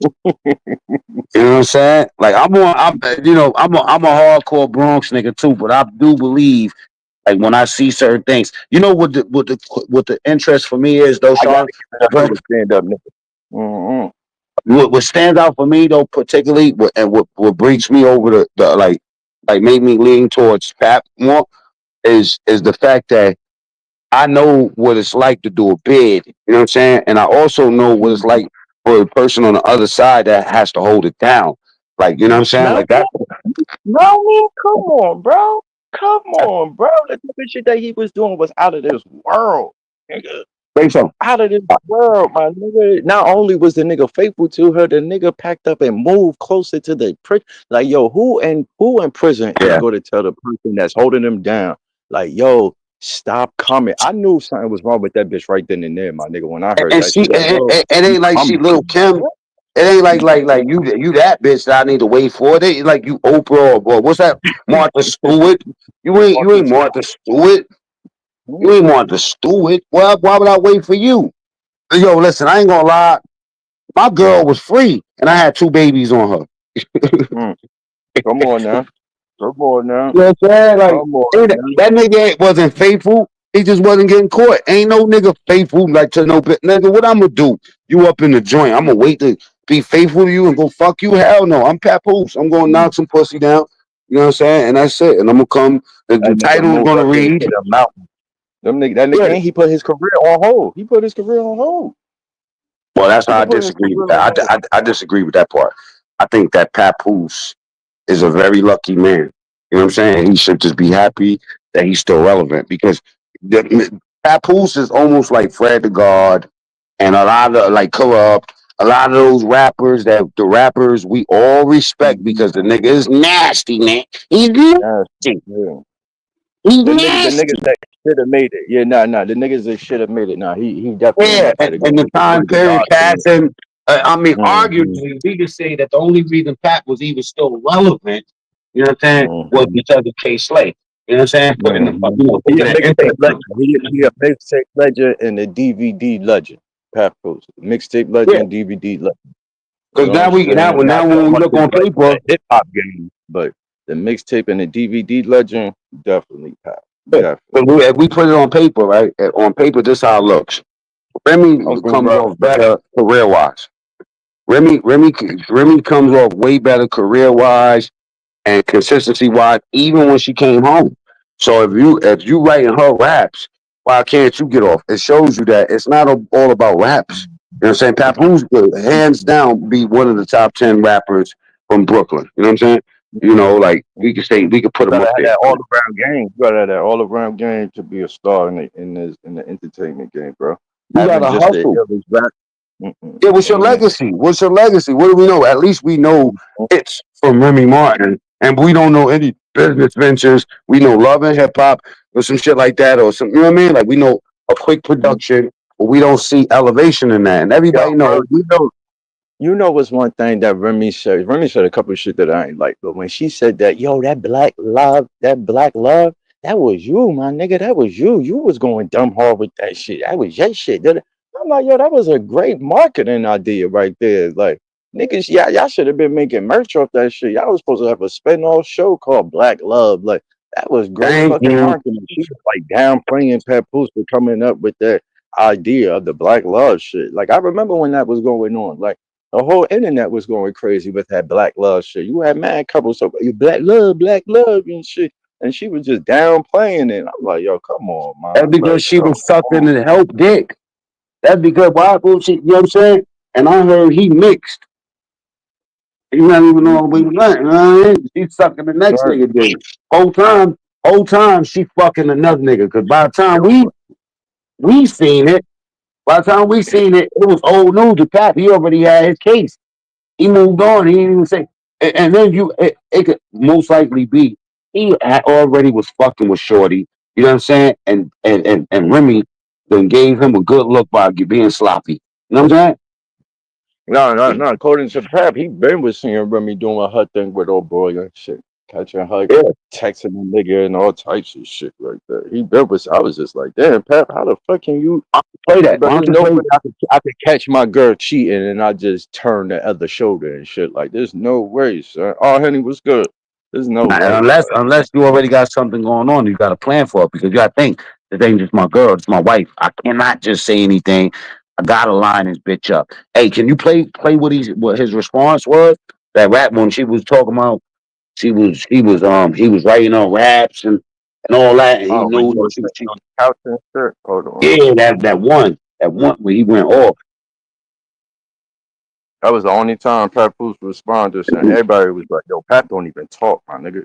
You know what I'm saying? Like I'm a hardcore Bronx nigga too, but I do believe like when I see certain things, you know what the interest for me is though, I gotta Sean. give it up to the stand up nigga. Mm-hmm. What stands out for me though, particularly, what brings me over the like made me lean towards Pap more is the fact that I know what it's like to do a bid. You know what I'm saying? And I also know what it's like for a person on the other side that has to hold it down. Like, you know what I'm saying? Smell Like that. No, man, come on, bro. Come on, bro. The type of shit that he was doing was out of this world, nigga. Think so. Out of this world, my nigga. Not only was the nigga faithful to her, the nigga packed up and moved closer to the prison. Like, yo, who in prison is Yeah. going to tell the person that's holding them down, like, yo, stop coming? I knew something was wrong with that bitch right then and there, my nigga. When I heard And that she, shit, like, yo, it you ain't like she coming? little Kim. It ain't like you that bitch that I need to wait for. It ain't like you Oprah or what's that Martha Stewart. You Martha ain't Stewart. Martha Stewart. You ain't Mm, Martha Stewart. Why would I wait for you? Yo, listen, I ain't gonna lie. My girl was free, and I had 2 babies on her. mm. Come on now. Come on now. You know what I'm saying? Like Come on now. that nigga wasn't faithful. He just wasn't getting caught. Ain't no nigga faithful like to no bit. Nigga, what I'm gonna do? You up in the joint? I'm gonna wait to be faithful to you and go fuck you? Hell no. I'm Papoose. I'm gonna knock some pussy down. You know what I'm saying? And that's it. And I'm gonna come. The That nigga title is moved gonna up into read. the mountain. Them nigga, that nigga, Yeah. and he put his career on hold. He put his career on hold. Well, that's how He I put his disagree with career on that. hold. I disagree with that part. I think that Papoose is a very lucky man. You know what I'm saying? He should just be happy that he's still relevant because Papoose is almost like Fred the God and a lot of like Corrupt, a lot of those rappers that the rappers we all respect Mhm. because the nigga is nasty, man. He's Yeah, nasty. yeah. He's The niggas nasty. that should have made it. Yeah, nah. The niggas that should have made it. Nah, he definitely in Yeah, that category. and the He's a time Fred the period God to me. cast and I mean, Mm-hmm. arguably, we could say that the only reason Pat was even still relevant, you know what I'm saying, was Mm-hmm. because of K Slay. You know what I'm saying? Putting the Mm-hmm. He putting a that mixtape impact on. legend. He a mixtape legend and a DVD legend. Papoose. Mixtape Yeah, legend, DVD legend. You because know what I'm saying? Not now so when we much look in on like paper, the hip hop game, but the mixtape and the DVD legend, definitely Pap. yeah, Definitely. 'cause if we put it on paper, right? On paper, this how it looks. I Remy was gonna comes rap. off better career wise. Remy comes off way better career wise and consistency wise, even when she came home. So if you writing her raps, why can't you get off? It shows you that it's not all about raps. You know what I'm saying? Papoose could hands down be one of the top 10 rappers from Brooklyn. You know what I'm saying? You know, like we could put him Gotta up have there. that all around game. You gotta have that all around game to be a star in the entertainment game, bro. You Having gotta just the hustle. illest rap, mm-mm, Yeah, what's your ain't it? legacy? What's your legacy? What do we know? At least we know hits from Remy Martin, and we don't know any business ventures. We know love and hip hop or some shit like that, or some. You know what I mean? Like we know a quick production, but we don't see elevation in that. And Yo, everybody bro, knows. you know what's one thing that Remy said? Remy said a couple of shit that I ain't like, but when she said that, yo, that black love, that was you, my nigga. That was you. You was going dumb hard with that shit. That was your shit. I'm like, yo, that was a great marketing idea right there. Like, niggas, yeah, y'all should have been making merch off that shit. Y'all was supposed to have a spin-off show called Black Love. Like, that was great Thank fucking you. marketing. She was like downplaying Papoose for coming up with that idea of the black love shit. Like, I remember when that was going on. Like, the whole internet was going crazy with that black love shit. You had mad couples so you black love and shit. And she was just downplaying it. I'm like, yo, come on, That's man. because Like, she come was sucking on. and help dick. That's because why bullshit. You know what I'm saying? And I heard he mixed. He not even know what he Mhm. was like. You know what I mean? She sucking the next Right. nigga dick. Whole time she fucking another nigga. Cause by the time Yo, we seen it, by the time we seen it, it was old news to Pap. He already had his case. He moved on. He didn't even say. And then it could most likely be he already was fucking with Shorty. You know what I'm saying? And Remy then gave him a good look by being sloppy. You know what I'm no. According to Pap, he been with seeing Remy doing her thing with old boy and shit. Catching her, saying? Yeah. texting the nigga and all types of shit like that. He been with, I was just like, damn, Pap, how the fuck can you? Play that. But Why there's don't you no play? way I could catch my girl cheating and I just turn the other shoulder and shit. Like, there's no way, son. Oh, honey, what's good? There's no Nah, way. unless you already got something going on, you got a plan for it because you got to think this ain't just my girl, it's my wife. I cannot just say anything. I gotta line this bitch up. Hey, can you play what his response was? That rap when she was talking about he was writing on raps and all that, and he Oh, when knew you that were sitting on the couch and shit. Hold on. yeah that one where he went off. That was the only time Papoose responded, and everybody was like, "Yo, Pat don't even talk, my nigga."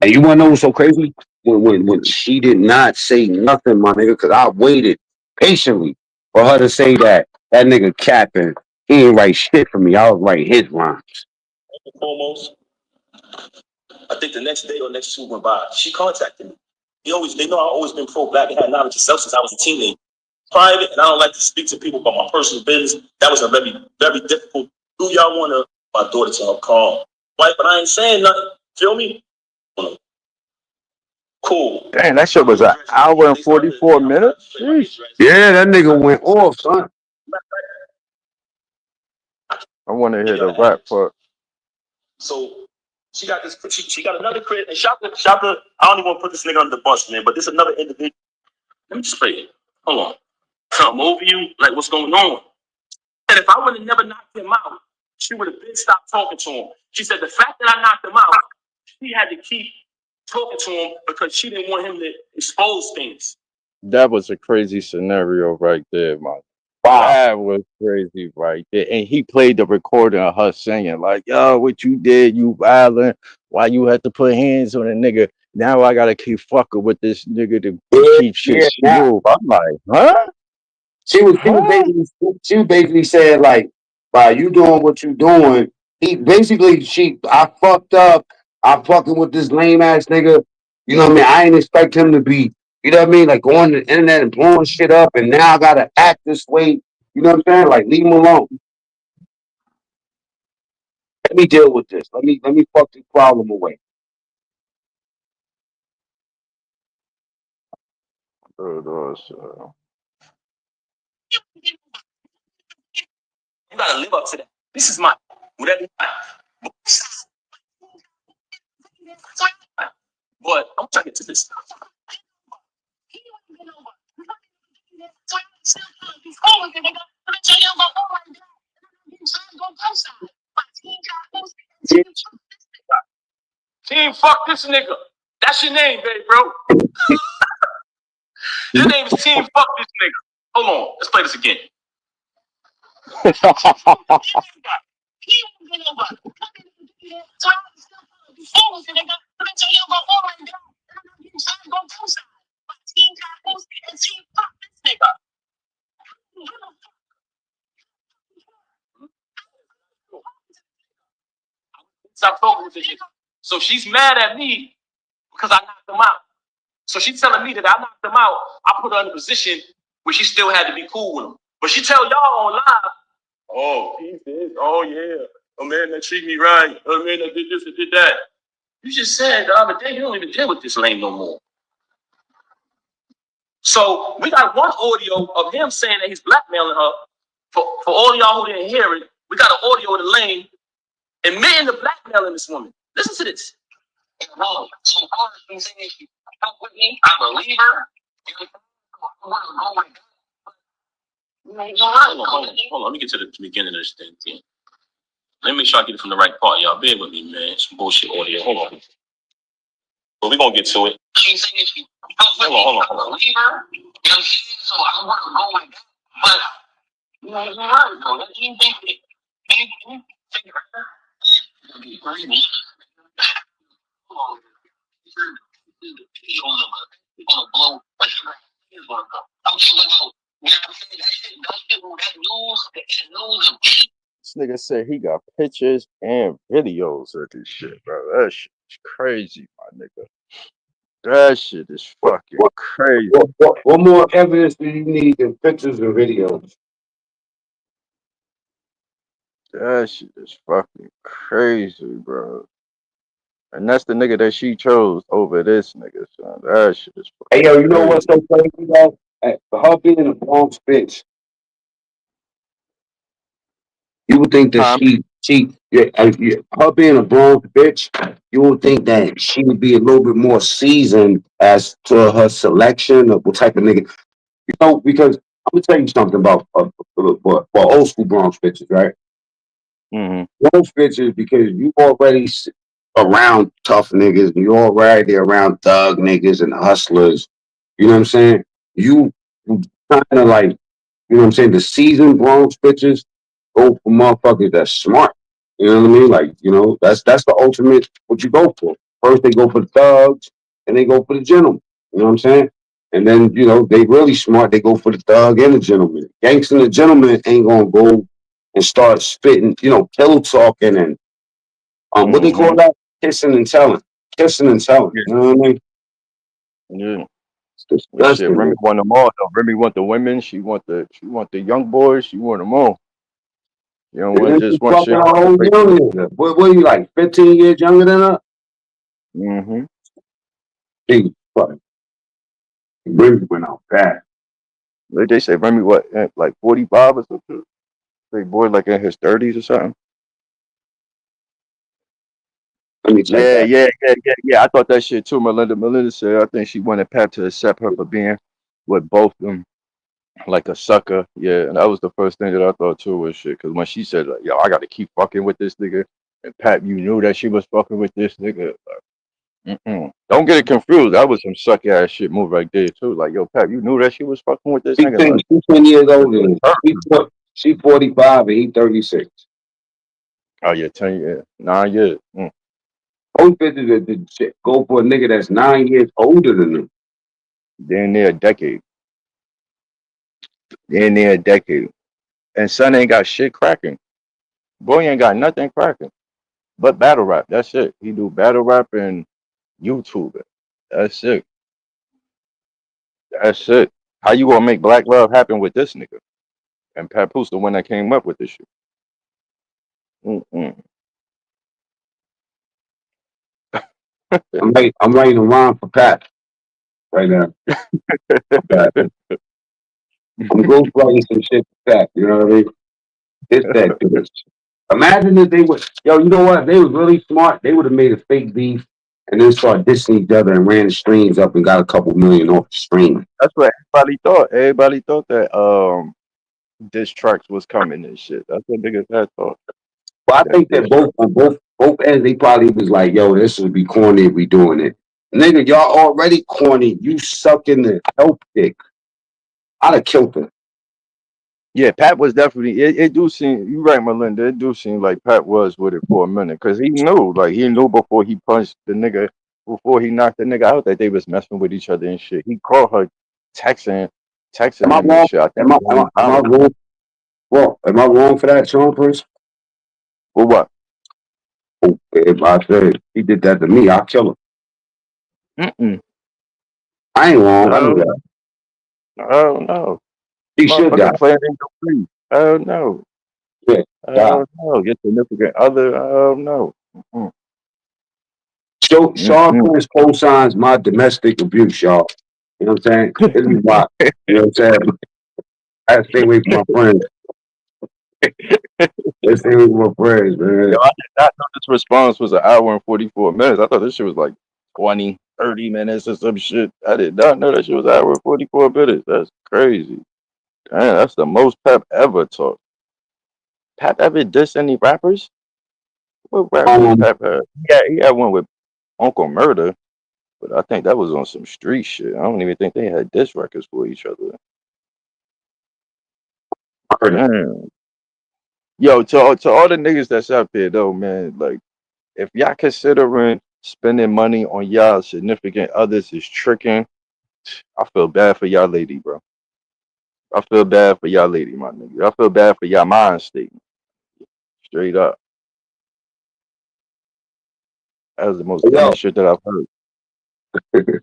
And you wanna know what's so crazy? When she did not say nothing, my nigga, because I waited patiently for her to say that nigga capping. He ain't write shit for me. I was writing his rhymes. Foremost, I think the next day or next two went by. She contacted me. They know I've always been pro-black and had knowledge of self since I was a teenager. Private, and I don't like to speak to people about my personal business. That was a very, very difficult Who y'all want to? My daughter to her call. Right, but I ain't saying nothing. Feel me? Cool. Damn, that shit was an hour and 44 minutes. Jeez. Yeah, that nigga went off, son. I want to hear the rap part. So she got this. She got another credit. And shout to. I don't even want to put this nigga under the bus, man. But this another individual. Let me just play it. Hold on. Come over you. Like what's going on? And if I would have never knocked him out, she would have been stopped talking to him. She said the fact that I knocked him out, she had to keep talking to him because she didn't want him to expose things. That was a crazy scenario right there, man. Wow. That was crazy right there. And he played the recording of her singing, like, yo, what you did, you violent. Why you had to put hands on a nigga? Now I gotta keep fucking with this nigga to keep shit smooth. I'm like, huh? She was basically saying like, by you doing what you doing, I fucked up. I'm fucking with this lame ass nigga. You know what I mean? I ain't expect him to be, you know what I mean? Like going to the internet and blowing shit up, and now I gotta act this way. You know what I'm saying? Like leave him alone. Let me deal with this. Let me fuck this problem away. You gotta live up to that. This is my whatever. But I'm trying to get to this. Team, fuck this nigga. That's your name, baby, bro. Your name is Team Fuck this nigga. Hold on, let's play this again. Stop talking with this nigga. So she's mad at me because I knocked him out. So she's telling me that I knocked him out. I put her in a position where she still had to be cool with him. But she tell y'all on live, oh, he did. Oh, yeah. A man that treat me right. A man that did this and did that. You just said the other day you don't even deal with this lame no more. So we got one audio of him saying that he's blackmailing her. For all y'all who didn't hear it, we got an audio of the lame admitting to blackmailing this woman. Listen to this. Wrong. So I'm saying if you help with me, I believe her. Hold on. Let me get to the beginning of this thing. Yeah. Let me make sure I get it from the right part, y'all. Bear with me, man. Some bullshit audio. Hold on. But we're gonna get to it. Hold on. I believe her. You know what I'm saying? So I want to go like that. But you know, it's hard, though. Let you think it. Figure it out. This nigga said he got pictures and videos of this shit, bro. That shit is crazy, my nigga. That shit is fucking crazy. What more evidence do you need than pictures and videos? That shit is fucking crazy, bro. And that's the nigga that she chose over this nigga, son. That shit is Hey, fucking yo, you know crazy. what's so crazy, though? Her being a Bronx bitch, you would think that her being a Bronx bitch, you would think that she would be a little bit more seasoned as to her selection of what type of nigga. You know, because I'm gonna tell you something about old school Bronx bitches, right? Mm-hmm. Bronx bitches, because you already around tough niggas, you already around thug niggas and hustlers. You know what I'm saying? You kind of like, you know what I'm saying? The seasoned Bronx bitches go for motherfuckers that's smart. You know what I mean? Like, you know, that's the ultimate what you go for. First they go for the thugs and they go for the gentleman. You know what I'm saying? And then, you know, they really smart, they go for the thug and the gentleman. Gangsta and the gentleman ain't gonna go and start spitting, you know, pillow talking and what they call that? Kissing and telling. Kissing and telling. Yeah. You know what I mean? Yeah. It's Well, shit, disgusting. Remy Man. want them all though. Remy want the women. She want the young boys. She want them all. You don't And want then just you want fucking shit. a whole young nigga. What are you like, 15 years younger than her? Mm-hmm. Jesus fucking really went out bad. Like they say, Remy, what, like 45 or something? Big boy, like in his 30s or something. Let me check Yeah, that. yeah, yeah, yeah, yeah. I thought that shit too. Melinda said I think she wanted Pap to accept her for being with both of them like a sucker. Yeah, and that was the first thing that I thought too was shit. Because when she said like, "Yo, I got to keep fucking with this nigga," and Pap, you knew that she was fucking with this nigga. Mm-mm. Don't get it confused. That was some suck ass shit move right there too. Like, yo, Pap, you knew that she was fucking with this nigga. Like, She 10 years this older was than her. she 45 and he 36. Oh yeah, 10 years, 9 years. Both bitches that shit go for a nigga that's 9 years older than them. Then near a decade. Then near a decade. And son ain't got shit cracking. Boy ain't got nothing cracking but battle rap. That's it. He do battle rap and YouTube. That's it. That's it. How you gonna make black love happen with this nigga? And Papoose the one that came up with this shit. Mm-mm. I'm writing a rhyme for Pat right now. Pat. I'm ghostwriting some shit for Pat. You know what I mean? It's that bitch. Imagine if they would, yo, you know what? If they was really smart, they would have made a fake beef and then started dissing each other and ran the streams up and got a couple million off the stream. That's what everybody thought. Everybody thought that diss tracks was coming and shit. That's what niggas had thought. But I That think that diss track. both ends, they probably was like, yo, this would be corny if we doing it. Nigga, y'all already corny. You sucking the help dick. I'd have killed her. Yeah, Pat was definitely. It do seem you right, Melinda. It do seem like Pat was with it for a minute because he knew before he punched the nigga, before he knocked the nigga out that they was messing with each other and shit. He called her texting, Am texting I him and wrong? shit. I think Am I, am I, one am I dollar. wrong? Well, am I wrong for that, Sean Prince? For what? Oh, if I said he did that to me, I'll kill him. Mm-mm. I ain't wrong. I know Oh, that. oh no. He should die. Motherfucker playing in your face. Oh no. Yeah, die. Oh no. Your significant other. Oh no. Mm-mm. Sean Mm-mm. Prince co-signs my domestic abuse, y'all. You know what I'm saying? This is why. You know what I'm saying? I gotta stay away from my friends. Let's stay away from my friends, Yo, man. I did not know this response was an hour and 44 minutes. I thought this shit was like 20, 30 minutes or some shit. I did not know that shit was an hour and 44 minutes. That's crazy. Damn, that's the most Pep ever talked. Pep ever dissed any rappers? What rappers Um, Pep had? Yeah, he had one with Uncle Murder, but I think that was on some street shit. I don't even think they had diss records for each other. I heard it. Damn. Yo, to all the niggas that's out there though, man, like if y'all considering spending money on y'all significant others is tricking, I feel bad for y'all lady, bro. I feel bad for y'all lady, my nigga. I feel bad for y'all mind state. Straight up. That was the most Yo, dumbest shit that I've heard. you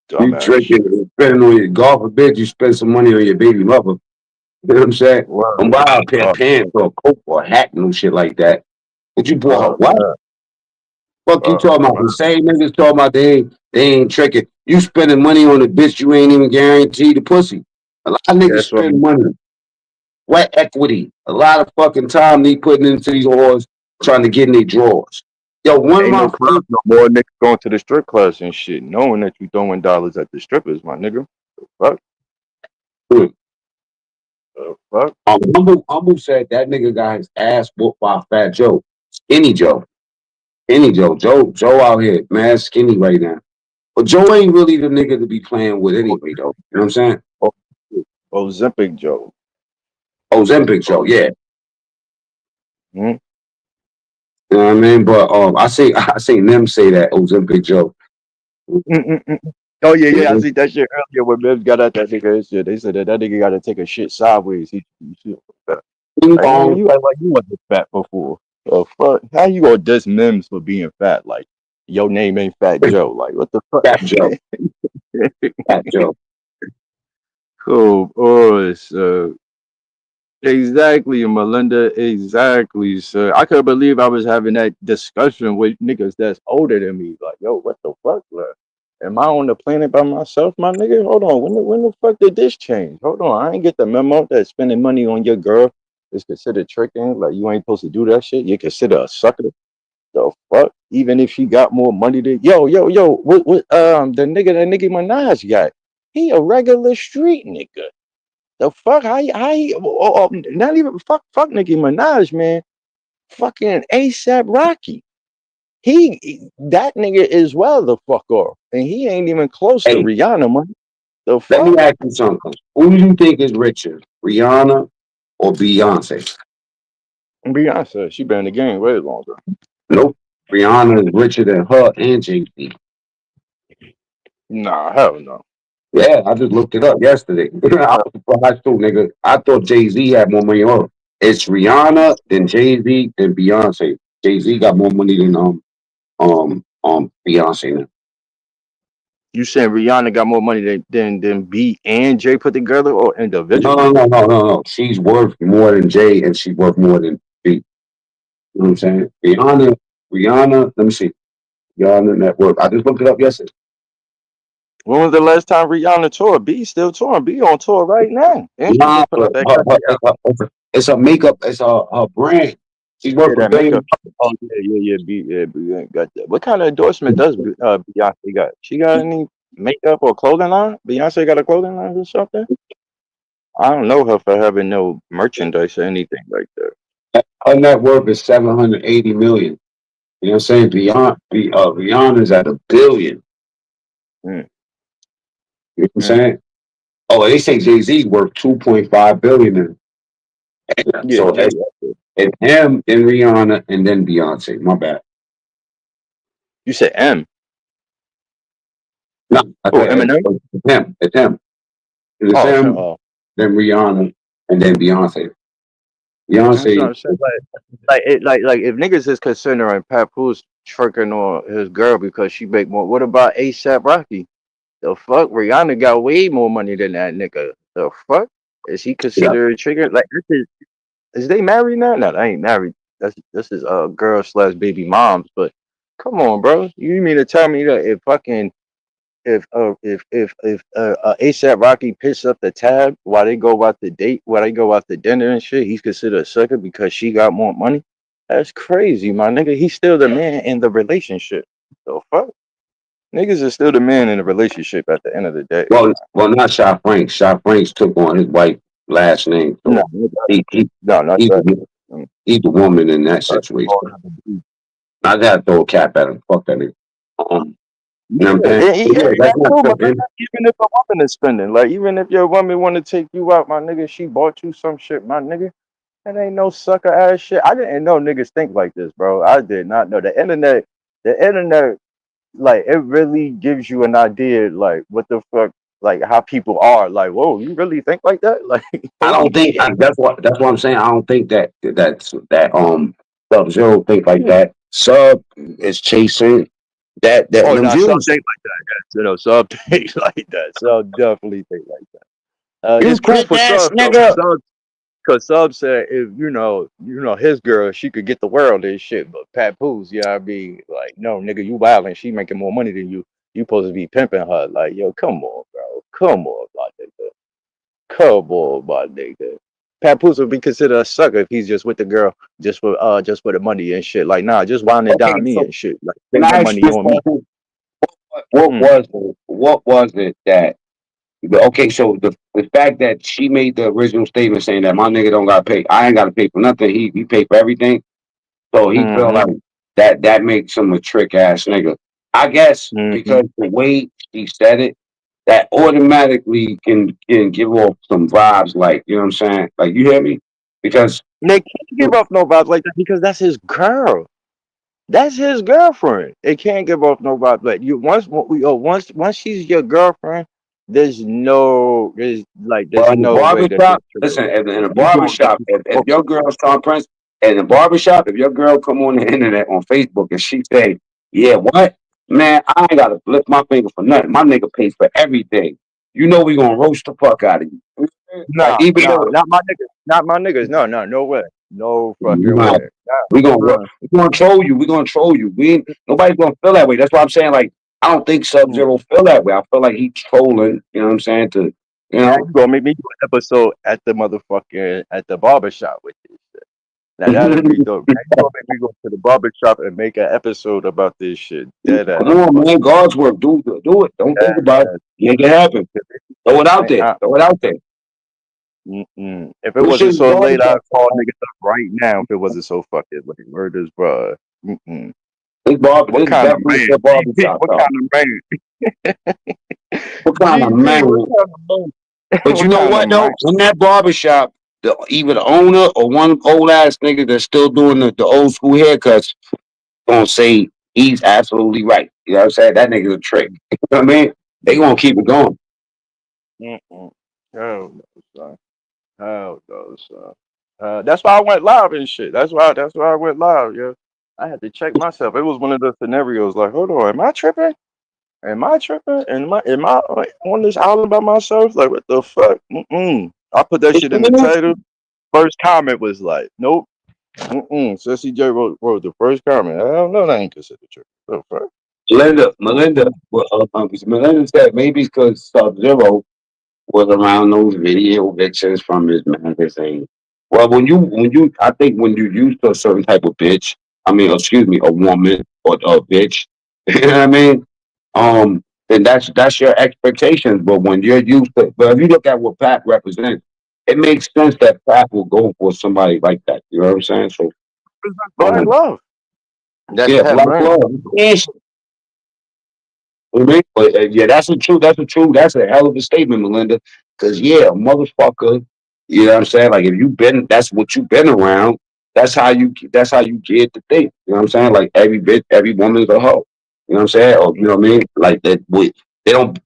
Dumbass drinking shit. and spending on your, God forbid you spend some money on your baby mother. You know what I'm saying? Word. I'm buy a pair of Oh, pants or a coat or a hat and no shit like that. But you bought her what? man. Fuck you talking about? Man. The same niggas talking about they ain't tricking. You spending money on a bitch you ain't even guaranteed the pussy. A lot of niggas That's what spend money, sweat equity, a lot of fucking time they putting into these whores trying to get in their drawers. Yo, one of ain't my no club no more. Niggas going to the strip clubs and shit, knowing that you throwing dollars at the strippers, my nigga. Fuck. friends, Fuck. Humble said that nigga got his ass whooped by Fat Joe. Skinny Joe. Skinny Joe. Joe out here, man, skinny right now. But Joe ain't really the nigga to be playing with anyway, though. You know what I'm saying? Oh, Ozempic Joe. Ozempic Joe, Oh, yeah. hmm? You know what I mean? But I seen them say that Ozempic Joe. Mm-mm-mm. Oh yeah, yeah. I Mhm. see that shit earlier when Mims got at that nigga and shit. They said that nigga got to take a shit sideways. He shit like that. Like nigga, you act like you wasn't fat before. Oh fuck, how you gonna diss Mims for being fat? Like your name ain't Fat Joe. Like what the fuck? Fat Joe. Fat Joe. Cool. Oh, it's Exactly, Melinda. Exactly, sir. I couldn't believe I was having that discussion with niggas that's older than me. Like, yo, what the fuck? Like, am I on the planet by myself, my nigga? Hold on. When the fuck did this change? Hold on. I ain't get the memo that spending money on your girl is considered tricking. Like, you ain't supposed to do that shit. You consider a sucker. The fuck? Even if she got more money than yo, what the nigga that Nicki Minaj got? He a regular street nigga. The fuck? Not even fuck Nicki Minaj, man. Fucking ASAP Rocky. That nigga is well the fuck off. And he ain't even close to Hey, Rihanna, man. The let fuck? me ask you something. Who do you think is richer, Rihanna or Beyonce? Beyonce, she been in the game way longer. Nope. Rihanna is richer than her and Jay-Z. Nah, hell no. Yeah, I just looked it up yesterday. I was surprised too, nigga. I thought Jay-Z had more money on her. It's Rihanna, then Jay-Z, then Beyonce. Jay-Z got more money than Beyonce now. You saying Rihanna got more money than B and J put together or No, individually? no, no, no, no, no. She's worth more than Jay, and she's worth more than B. You know what I'm saying? Rihanna. Let me see. Rihanna net worth. I just looked it up yesterday. When was the last time Rihanna toured? B still touring. B on tour right now. And she Nah, just put but out that country album. it's a makeup. It's a brand. She's Yeah, worth a that billion. makeup. Oh yeah. B ain't got that. What kind of endorsement does Beyonce got? She got any makeup or clothing line? Beyonce got a clothing line or something? I don't know her for having no merchandise or anything like that. Her net worth is 780 million. You know what I'm saying? Rihanna's at a billion. Mm, You know what I'm mm. saying? Oh, they say Jay-Z worth 2.5 billion. Yeah, So Jay. it's him, then Rihanna, and then Beyonce. My bad. You said M. No, I Oh, said Eminem. it's him. It's him. It's Oh, him, then Rihanna, and then Beyonce. that's what Beyonce, I'm saying. Like if niggas is considering Papoose tricking on his girl because she make more. What about ASAP Rocky? The fuck, Rihanna got way more money than that nigga. The fuck, is he yeah. considered tricking? Like, is they married now? No, they ain't married. This is girl slash baby moms. But come on, bro, you mean to tell me that if fucking if ASAP Rocky picks up the tab while they go out to date, while they go out to dinner and shit, he's considered a sucker because she got more money? That's crazy, my nigga. He's still the man in the relationship. The fuck? Niggas is still the man in the relationship at the end of the day. Well, not Sha Franks. Sha Franks took on his wife's last name, No, so he, he no, not he's that. the, Mm, he's the woman in that that's situation. all another beat. I gotta throw a cap at him. Fuck that nigga. You know what I'm Yeah, saying? But yeah, that's that's not true, my tripping. nigga. Even if a woman is spending, like, even if your woman want to take you out, my nigga, she bought you some shit, my nigga. That ain't no sucker ass shit. I didn't know niggas think like this, bro. I did not know. The internet, like, it really gives you an idea, like, what the fuck, like, how people are. Like, whoa, you really think like that? Like, I holy don't think shit. that's what I'm saying. I don't think that Sub Zero think like that. Sub is chasing that Oh, them no, some views. think like that, guys. Some think like that. Some definitely think like that. You It's cool trick for ass Sub though, nigga. cause Sub said if his girl, she could get the world and shit. But Papoose, yeah, I mean, like, no, nigga, you wildin'. She making more money than you. You supposed to be pimping her. Like, yo, come on, bro. Come on, my nigga. Come on, my nigga. Papoose would be considered a sucker if he's just with the girl, just for the money and shit. Like, nah, just winding Okay, down me so and shit. Like, can spend I your ask you money this on me. question? What Mm, was it? What was it that? Okay, so the fact that she made the original statement saying that my nigga don't got to pay, I ain't got to pay for nothing. He paid for everything. So he feel mm-hmm, like that makes him a trick ass nigga. I guess mm-hmm. because the way he said it, that automatically can give off some vibes. Like, you know what I'm saying? Like, you hear me? Because They can't give up no vibes like that because that's his girl. That's his girlfriend. It can't give off no vibe. Like, once she's your girlfriend, there's well, in the no way that barbershop, this trigger. listen, in the You doing that? barbershop, if your girl Sean Prince, in the barbershop, if your girl come on the internet on Facebook and she say, yeah, what? Man, I ain't got to lift my finger for nothing. My nigga pays for everything. you know we gonna roast the fuck out of you. Like Nah, even nah, though not my niggas. Not my niggas. No, no, no way. No fucking nah, way. we gonna Nah, we gonna troll you. We gonna troll you. We ain't, nobody's gonna feel that way. That's why I'm saying like I don't think Sub mm. Zero feel that way. I feel like he trolling. You know what I'm saying? To you Now know. you gonna make me do an episode at the motherfucking at the barbershop with this shit. Now that'd be dope. Now you gonna make me go to the barbershop and make an episode about this shit. Dead Come ass on, fuck. man. God's work. Do it. Don't think about it. Dead Make it happen. Throw it out ass. there. Throw it out there. Mm-mm. If it This shit wasn't is so barbershop. late, I'd call niggas up right now. If it wasn't so fucking late, murders, bro. Mm-mm. What This kind of definitely man? the GP, barbershop what talk. kind of man? What kind of GP, what man? kind of man? But you What know kind of what man? though? In that barbershop, either the owner or one old ass nigga that's still doing the old school haircuts gonna say he's absolutely right. You know what I'm saying? That nigga's a trick. You know what I mean? They gonna keep it going. Mm-mm. Hell no, son. Hell no, son. That's why I went live and shit. That's why I went live, yeah. I had to check myself. It was one of the scenarios like, hold on, am I tripping? Am I tripping? Am I like, on this island by myself? Like, what the fuck? Mm-mm. I put that But shit you in the know, title. First comment was like, nope. Mm-mm. Sissy J wrote the first comment. I don't know that ain't considered tripping. The fuck? Melinda said maybe because Sub Zero was around those video vixens from his magazine. Well, I think when you used to a certain type of bitch, I mean, excuse me, a woman or a bitch, you know what I mean? Then that's your expectations. But when you're used to, but if you look at what Pat represents, it makes sense that Pat will go for somebody like that. You know what I'm saying? So, Black um, love. That's yeah, that black brand. love. Yes, you know what I mean? But yeah, that's a hell of a statement, Melinda. Because yeah, motherfucker, you know what I'm saying? Like if you been, that's what you've been around. That's how you get to think. You know what I'm saying? Like every woman's a hoe. You know what I'm saying? Or you know what I mean? Like that. They don't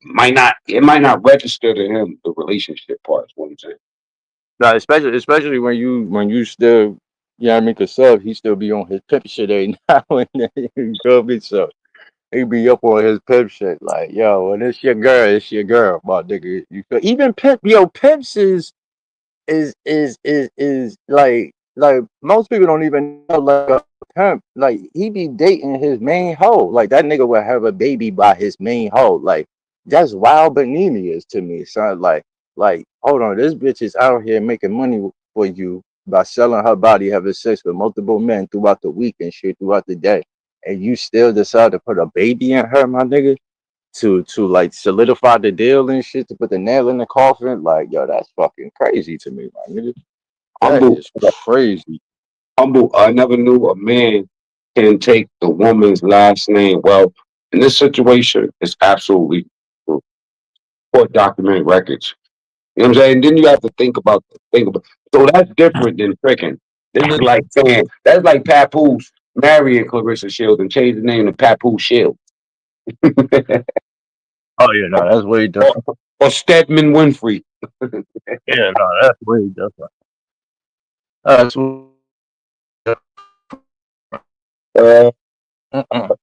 it might not register to him the relationship part. Is what I'm saying. No, especially when you still, you know what I mean? Cause Sub, he still be on his pimp shit every now and then. You feel me? So he be up on his pimp shit, like, yo, when it's your girl, my nigga. You feel even pimp, yo, pimps is like most people don't even know like a pimp. Like he be dating his main hoe. Like that nigga would have a baby by his main hoe. Like that's wild bananas to me, son. Like hold on, this bitch is out here making money for you by selling her body, having sex with multiple men throughout the week and shit throughout the day, and you still decide to put a baby in her, my nigga, to like solidify the deal and shit, to put the nail in the coffin. Like, yo, that's fucking crazy to me, my nigga. That Humble, is crazy. humble. I never knew a man can take the woman's last name. Well, in this situation, it's absolutely true. Court document records. You know what I'm saying? Then you have to think about. So that's different than tricking. This is like saying that's like Papoose marrying Clarissa Shields and change the name to Papoose Shields Oh yeah, no, that's way or, different. or Stedman Winfrey. Yeah, no, that's way different. That's Uh, mm-mm.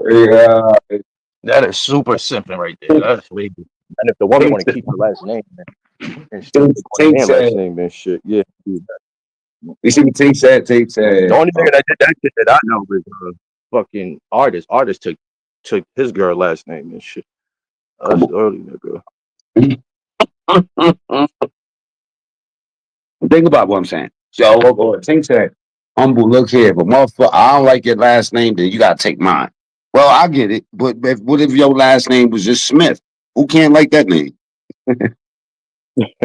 yeah, That is super simping right there. That's way different. And if the woman Tink, want to keep her last name and still Tink, take on the Tink man said. last name, then shit, yeah. Do that. You see what Tink said? Tink The said. only nigga that did that shit that I know was fucking artist. Artist took his girl last name and shit. Come That's the only nigga. on. Think about what I'm saying. So, Tink said, "Humble, look here, but motherfucker, I don't like your last name. Then you gotta take mine." Well, I get it, but what if your last name was just Smith? Who can't like that name?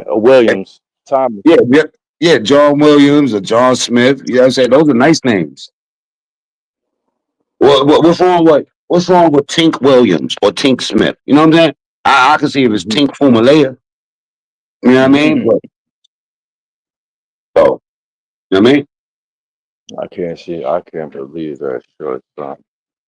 Williams, Thomas. Yeah, yeah, yeah, John Williams or John Smith. You know what I'm saying? Those are nice names. What's wrong with Tink Williams or Tink Smith? You know what I'm saying? I can see if it's Mhm. Tink Fumalea. You know what I mean? Mhm. But so, you know what I mean? I can't see. I can't believe that shit, son.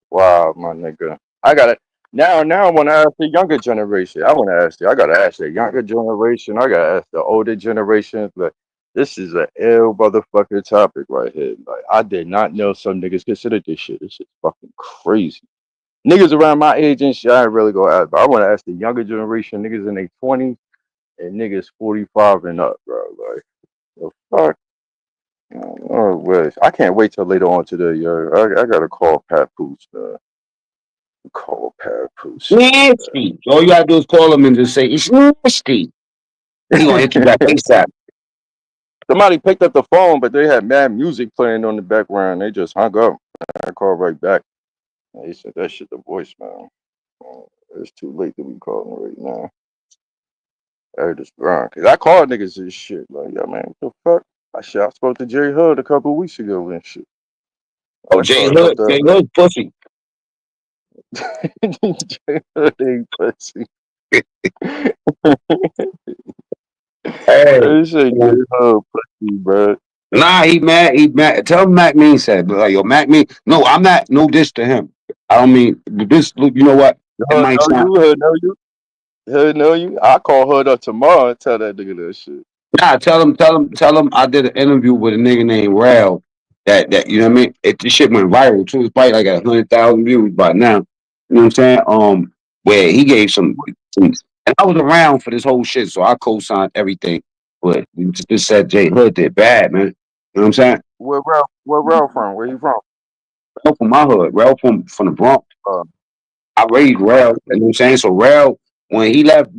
Wow, my nigga. I gotta now. I want to ask the younger generation. I want to ask you. I gotta ask the younger generation. I gotta ask the older generation. But this is an ill motherfucking topic right here. Like I did not know some niggas considered this shit. This shit fucking crazy. Niggas around my age and shit, I ain't really gonna ask. But I want to ask the younger generation, niggas in their 20s and niggas 45 and up, bro. Like, the fuck? Oh, well, I can't wait till later on today, yo. I gotta call Pat Poose, man. Call Pat Poose. Nasty. All you gotta do is call him and just say it's nasty. He gonna hit you back ASAP. Somebody picked up the phone, but they had mad music playing on the background. They just hung up. I called right back. They said that shit the voicemail. It's too late to be calling right now. I just wrong. Cause I called niggas this shit. Like, yeah, man, what the fuck? I spoke to Jay Hood a couple weeks ago and shit. Oh, I Jay called Hood, up Jay Hood, pussy. Jay Hood ain't pussy. Hey, They say Jay Hood pussy, bro. nah, he mad. He mad. Tell him Mac Mean said, but like, yo, Mac Mean. No, I'm not. No diss to him. I don't mean this. Look, you know what? It Hood might know sound. you. Hood know you. Hood know you. I call Hood up tomorrow and tell that nigga that shit. Nah, tell him. I did an interview with a nigga named Rel. That you know what I mean. This shit went viral too. It's probably like 100,000 views by now. You know what I'm saying? Where he gave some, and I was around for this whole shit, so I co-signed everything. But you just said Jay Hood did bad, man. You know what I'm saying? Where Ralph from? Where he from? Rel from my hood, Rel from the Bronx. Uh, I raised Rel, you know what I'm saying? So Rel, when he left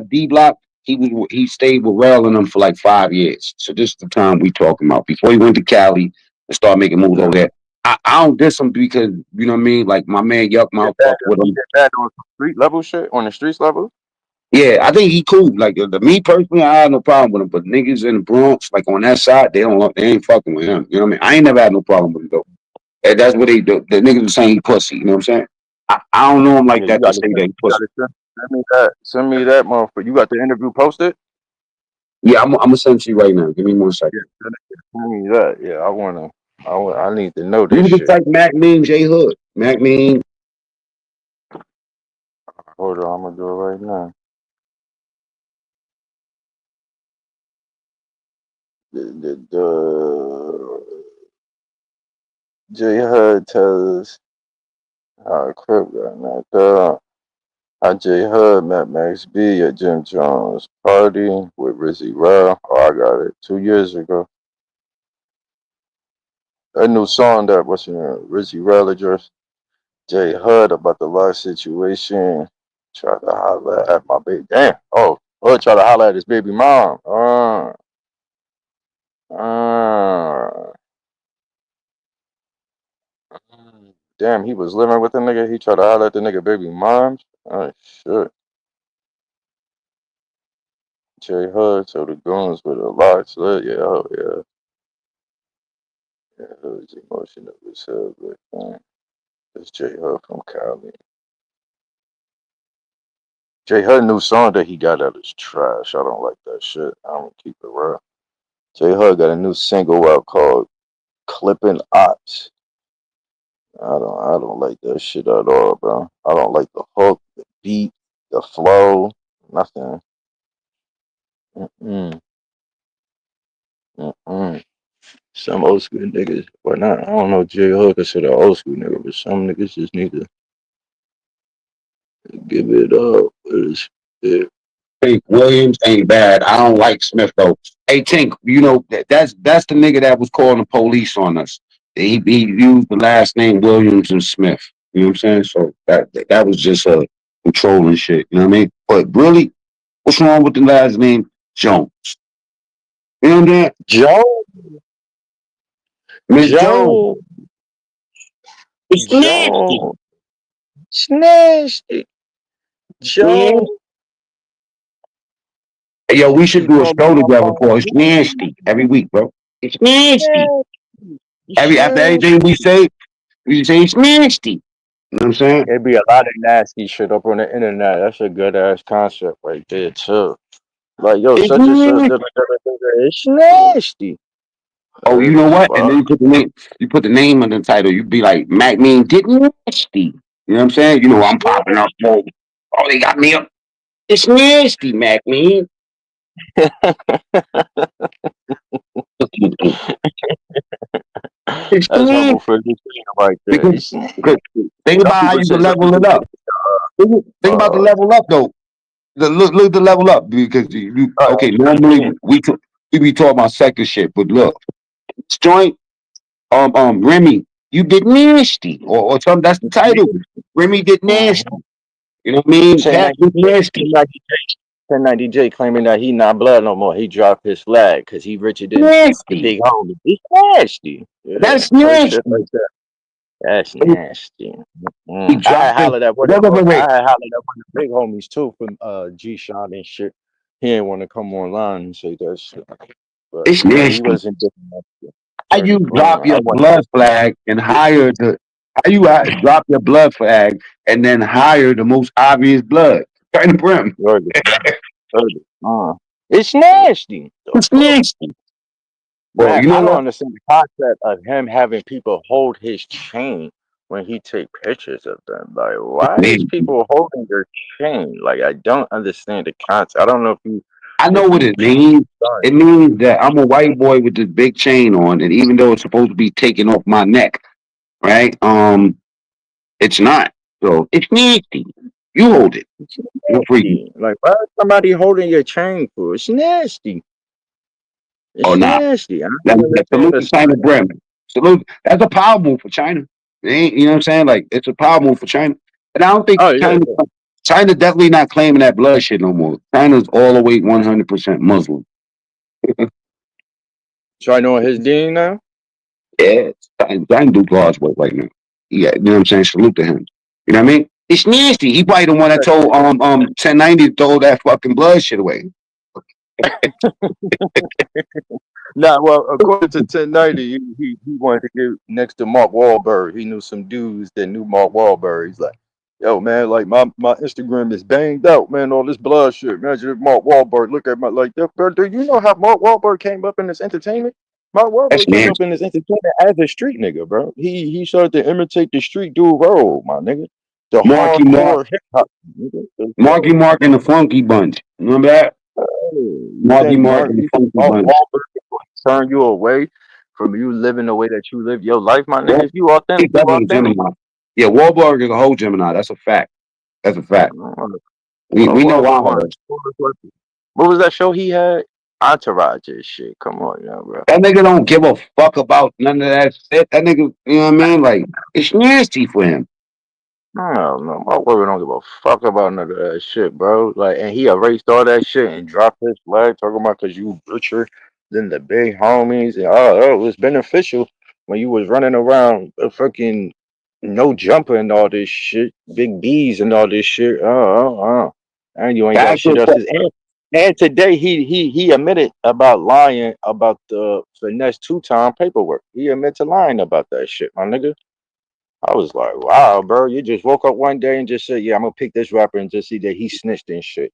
D Block, he stayed with Rel and them for like 5 years. So this is the time we talking about. Before he went to Cali and started making moves over yeah. there. I don't diss him because you know what I mean. Like my man Yuck He did Mouth bad. fuck with He him. did bad on some street level shit. On the streets level. Yeah, I think he cool. Like me personally, I have no problem with him. But niggas in the Bronx, like on that side, they ain't fucking with him. You know what I mean? I ain't never had no problem with him though. And that's what they do. The niggas are saying he pussy. You know what I'm saying? I don't know him like Yeah, that to say that he you pussy. gotta send me that. Send me that, motherfucker. You got the interview posted? Yeah, I'm gonna send it to you right now. Give me 1 second. Yeah, send me that. Yeah, I need to know You this can shit. type Mac Mean J Hood. Mac Mean. Hold on, I'm gonna do it right now. The J Hud tells how Crip got knocked out. How J Hud met Max B at Jim Jones' party with Rizzy Rao. Oh, I got it. 2 years ago. A new song that was Rizzy Rao address J Hud about the life situation. Tried to holler at my baby. Damn. Oh, Hud tried to holler at his baby mom. Uh, damn, he was living with the nigga. He tried to holler at the nigga baby mom. Oh shit. J Hud so the goons with a lot. So yeah, oh yeah. Yeah, Hud's emotional as hell, but it's J Hud from Cali. J Hud new song that he got out is trash. I don't like that shit. I'm gonna keep it real. J Hud got a new single out called Clipping Ops. I don't like that shit at all, bro. I don't like the hook, the beat, the flow, nothing. Mm-mm, mm-mm. Some old school niggas, well, not, I don't know, J Hood consider old school nigga, but some niggas just need to give it up. It, Tink Williams ain't bad. I don't like Smith though. Hey Tink, you know that's the nigga that was calling the police on us. He used the last name Williams and Smith. You know what I'm saying? So that was just a controlling shit. You know what I mean? But really, what's wrong with the last name Jones? You know what I'm saying? Joe, Miss Jones. Joe, It's nasty. Joe, nasty, Man. Joe. Hey, yo, we should She do a called me show my together phone. for It's nasty every week, bro. It's nasty. After Nasty. everything we say, we say it's nasty. You know what I'm saying? It'd be a lot of nasty shit up on the internet. That's a good ass concept right there too. Like yo, It's such and such, nasty. it's nasty. Oh, you The know what? And then fuck? you put the name on the title. You be like, Mac Mean get nasty. You know what I'm saying? You know, I'm popping up. Oh, they got me up. It's nasty, Mac Mean. It's That's nasty humble for you right there. because, It's because think some about how people you can say some level people it say up. Think about the uh level up though. Look the level up because okay. Normally yeah. we be talking about second shit, but look, this joint Remy, you did nasty or something. That's the title. Remy did nasty. You know what I mean? Cat 1090 did nasty. 1090J claiming that he not blood no more. He dropped his flag because he richer than the Nasty. big homie. It's nasty. Yeah, That's say shit nasty. like that. That's nasty. He I had dropped it. hollered at one Wait, of wait, wait, I wait. had hollered at one of the big homies too from G Shot and shit. He didn't want to come online and say that shit. But It's yeah, he nasty. wasn't different enough to How turn you the drop corner. I your want blood flag and hire the? How you drop your blood flag and then hire the most obvious blood? Turn the brim. Georgia. Georgia. It's nasty. The It's fuck? nasty. Well, Man, you know I don't what? understand the concept of him having people hold his chain when he take pictures of them. Like, It's why is nasty. people holding their chain? Like, I don't understand the concept. I don't know I know if what you it means. done. It means that I'm a white boy with this big chain on, and even though it's supposed to be taken off my neck, right? It's not. So it's nasty. You hold it. It's You're free. nasty. Like, why is somebody holding your chain for? It's nasty. Or It's not. nasty. I don't understand Salute the to China science. Brim. Salute. That's a power move for China. It ain't, you know what I'm saying? Like it's a power move for China. And I don't think Oh yeah, yeah. China definitely not claiming that blood shit no more. China's all the way 100% Muslim. Try knowing his dean now. Yeah, China do God's work right now. Yeah, you know what I'm saying? Salute to him. You know what I mean? It's nasty. He probably the one that told 1090 to throw that fucking blood shit away. Nah, well, according to 1090, he wanted to get next to Mark Wahlberg. He knew some dudes that knew Mark Wahlberg. He's like, yo, man, like my Instagram is banged out, man. All this blood shit. Imagine if Mark Wahlberg look at my like that. Bro, do you know how Mark Wahlberg came up in this entertainment? Mark That's Wahlberg came up nasty. in this entertainment as a street nigga, bro. He started to imitate the street dude role, my nigga. The Marky Mark, hardcore hip hop, nigga. The Marky fuck? Mark and the Funky Bunch. Remember that? You Marky think Mark and the You think Funky Mark Bunch. Wahlberg is going to turn you away from you living the way that you live your life, my nigga? Well, If you authentic, he's you definitely authentic. Gemini. Yeah, Wahlberg is a whole Gemini. That's a fact. That's a fact. We know why. Wahlberg one. What was that show he had? Entourage and shit. Come on, yeah, bro. That nigga don't give a fuck about none of that shit. That nigga, you know what I mean? Like, it's nasty for him. No, my brother don't give a fuck about none of that shit, bro. Like, and he erased all that shit and dropped his flag, talking about because you richer than the big homies, and it was beneficial when you was running around fucking no jumper and all this shit, big B's and all this shit. And you ain't got Ask you shit a else. question. And today he admitted about lying about the finesse 2-time paperwork. He admitted to lying about that shit, my nigga. I was like, wow, bro, you just woke up one day and just said, yeah, I'm gonna pick this rapper and just see that he snitched and shit.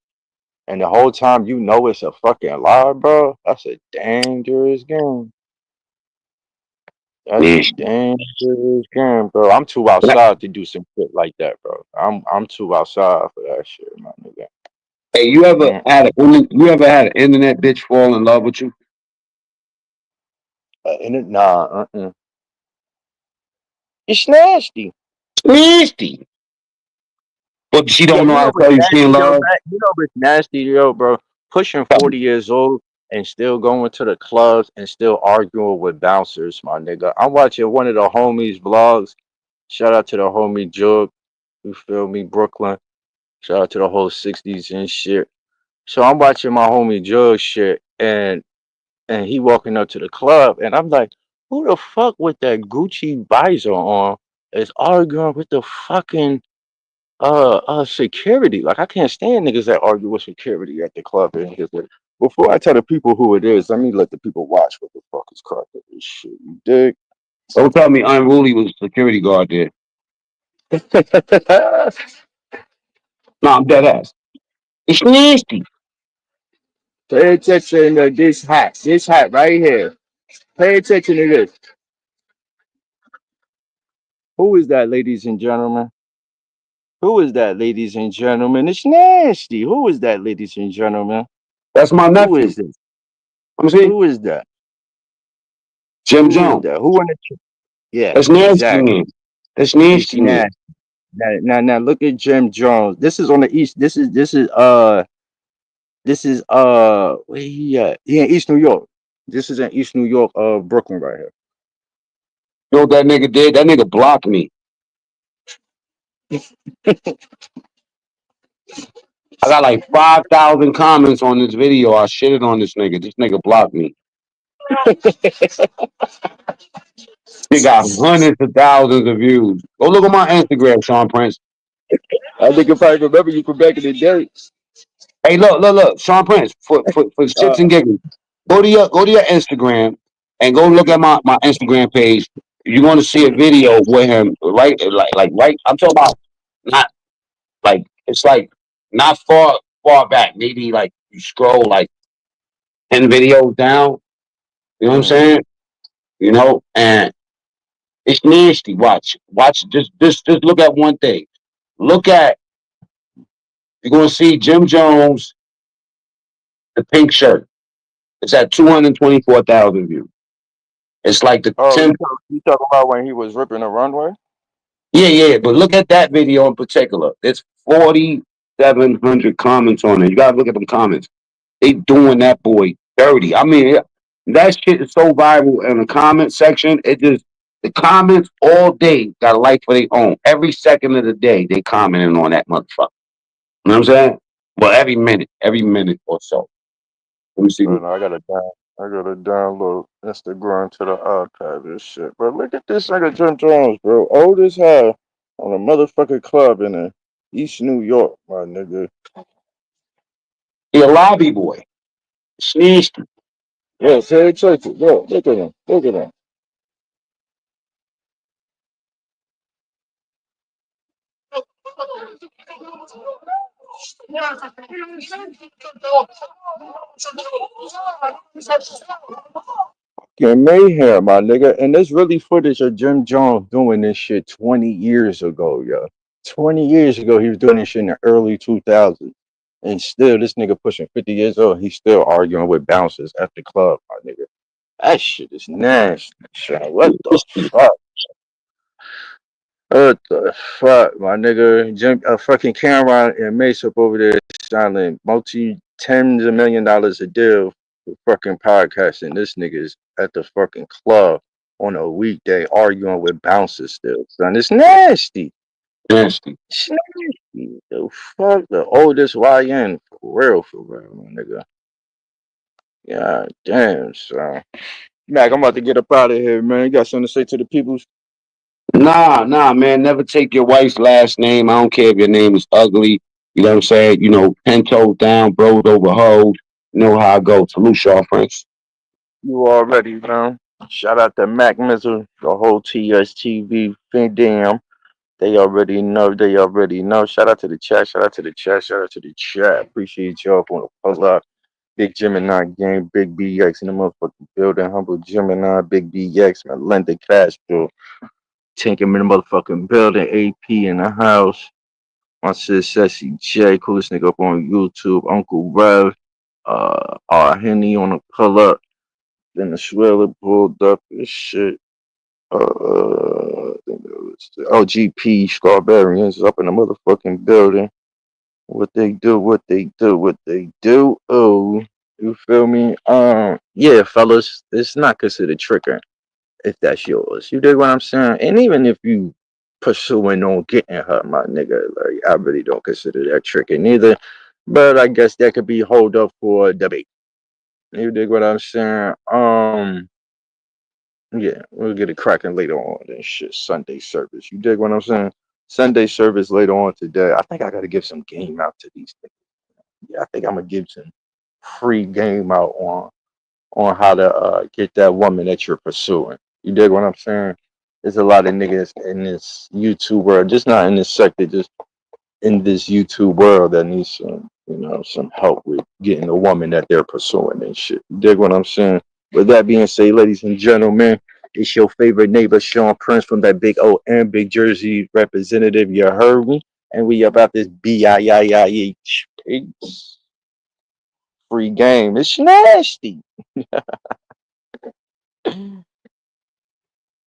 And the whole time you know it's a fucking lie, bro. That's a dangerous game. That's a Nasty. dangerous game, bro. I'm too outside to do some shit like that, bro. I'm too outside for that shit, my nigga. Hey, you ever Mm. had you ever had an internet bitch fall in love with you? And it, nah, it's nasty. Nasty. But she Yo, don't know you how know to what's tell you she in nasty though, love. Matt? You know what's nasty, yo, bro? Pushing 40 years old and still going to the clubs and still arguing with bouncers, my nigga. I'm watching one of the homies' vlogs. Shout out to the homie Jug. You feel me, Brooklyn. Shout out to the whole 60s and shit. So I'm watching my homie Jug shit and he walking up to the club and I'm like, who the fuck with that Gucci visor on is arguing with the fucking security? Like I can't stand niggas that argue with security at the club and niggas like, before I tell the people who it is, let me let the people watch what the fuck is cracking this shit. You dig? Don't tell me Unruly was a security guard there. No, I'm dead ass. It's nasty. Pay attention to this hat. This hat right here. Pay attention to this. Who is that, ladies and gentlemen? Who is that, ladies and gentlemen? It's nasty. Who is that, ladies and gentlemen? That's my Who nephew. is this? I'm saying Who is that? Jim Who is Jones. that? Who in the Yeah, That's nasty, exactly. man. That's It's nasty, man. nasty. Now look at Jim Jones. This is on the east. This is where he at? He in East New York. This is in East New York, Brooklyn right here. You know what that nigga did? That nigga blocked me. I got like 5,000 comments on this video. I shitted on this nigga. This nigga blocked me. He got hundreds of thousands of views. Go look at my Instagram, Sean Prince. I think if I remember you from back in the day. Hey, look, Sean Prince, for shits Uh, and giggles. Go to your Instagram and go look at my Instagram page. You're gonna see a video with him like right. I'm talking about not like it's like not far back. Maybe like you scroll like 10 videos down. You know what I'm mhm. saying? And it's nasty. Watch. Just look at one thing. Look at you're gonna see Jim Jones, the pink shirt. It's at 224,000 views. It's like the Oh, 10th. you talking about when he was ripping the runway? Yeah. But look at that video in particular. It's 4,700 comments on it. You gotta look at them comments. They doing that boy dirty. I mean, that shit is so viral in the comment section. The comments all day got a like for their own. Every second of the day, they commenting on that motherfucker. You know what I'm saying? Well, every minute or so. Let me see. Oh, no, I gotta download Instagram to the archive and shit. But look at this nigga Jim Jones, bro. Old as hell on a motherfucking club in East New York, my nigga. He a lobby boy. Sneezed. Yeah, say it, check it. Bro, look at him. Look at him. Yeah, mayhem, my nigga. And there's really footage of Jim Jones doing this shit 20 years ago, yo. 20 years ago, he was doing this shit in the early 2000s. And still, this nigga pushing 50 years old, he's still arguing with bouncers at the club, my nigga. That shit is nasty. Son. What the fuck? What the fuck, my nigga? Jim, fucking Cameron and Mace up over there selling multi tens of $1 million a deal for fucking podcasting. This nigga's at the fucking club on a weekday arguing with bouncers still, son. It's nasty. Nasty. It's nasty. The fuck, the oldest YN for real, my nigga. God damn, son. Mac, I'm about to get up out of here, man. You got something to say to the people? Nah, man. Never take your wife's last name. I don't care if your name is ugly. You know what I'm saying? 10 toes down, bros over hoes. You know how I go. Salute, Shaw Prince. You already know. Shout out to Mac Mizzle, the whole TSTV Findam. They already know. They already know. Shout out to the chat. Shout out to the chat. Shout out to the chat. Appreciate y'all for the pull up. Big Gemini game. Big BX in the motherfucking building. Humble Gemini. Big BX. Melinda Castro. Tank him in the motherfucking building. AP in the house. My sis Sassy J. Coolest nigga up on YouTube. Uncle Rev. Henny on the pull up. Venezuela pulled up and shit. I think that was the LGP Scarbarians up in the motherfucking building. What they do, what they do, what they do. Oh, you feel me? Yeah, fellas, it's not considered tricking if that's yours. You dig what I'm saying? And even if you pursuing on getting her, my nigga, like I really don't consider that tricking either. But I guess that could be hold up for debate. You dig what I'm saying? Yeah, we'll get it cracking later on. Then shit, Sunday service. You dig what I'm saying? Sunday service later on today. I think I got to give some game out to these things. Yeah, I think I'm gonna give some free game out on how to get that woman that you're pursuing. You dig what I'm saying? There's a lot of niggas in this YouTube world, just not in this sector, just in this YouTube world that needs some help with getting the woman that they're pursuing and shit. You dig what I'm saying? With that being said, ladies and gentlemen, it's your favorite neighbor, Sean Prince from that big O and Big Jersey representative. You heard me? And we about this BIIIH. Peace. Free game. It's nasty.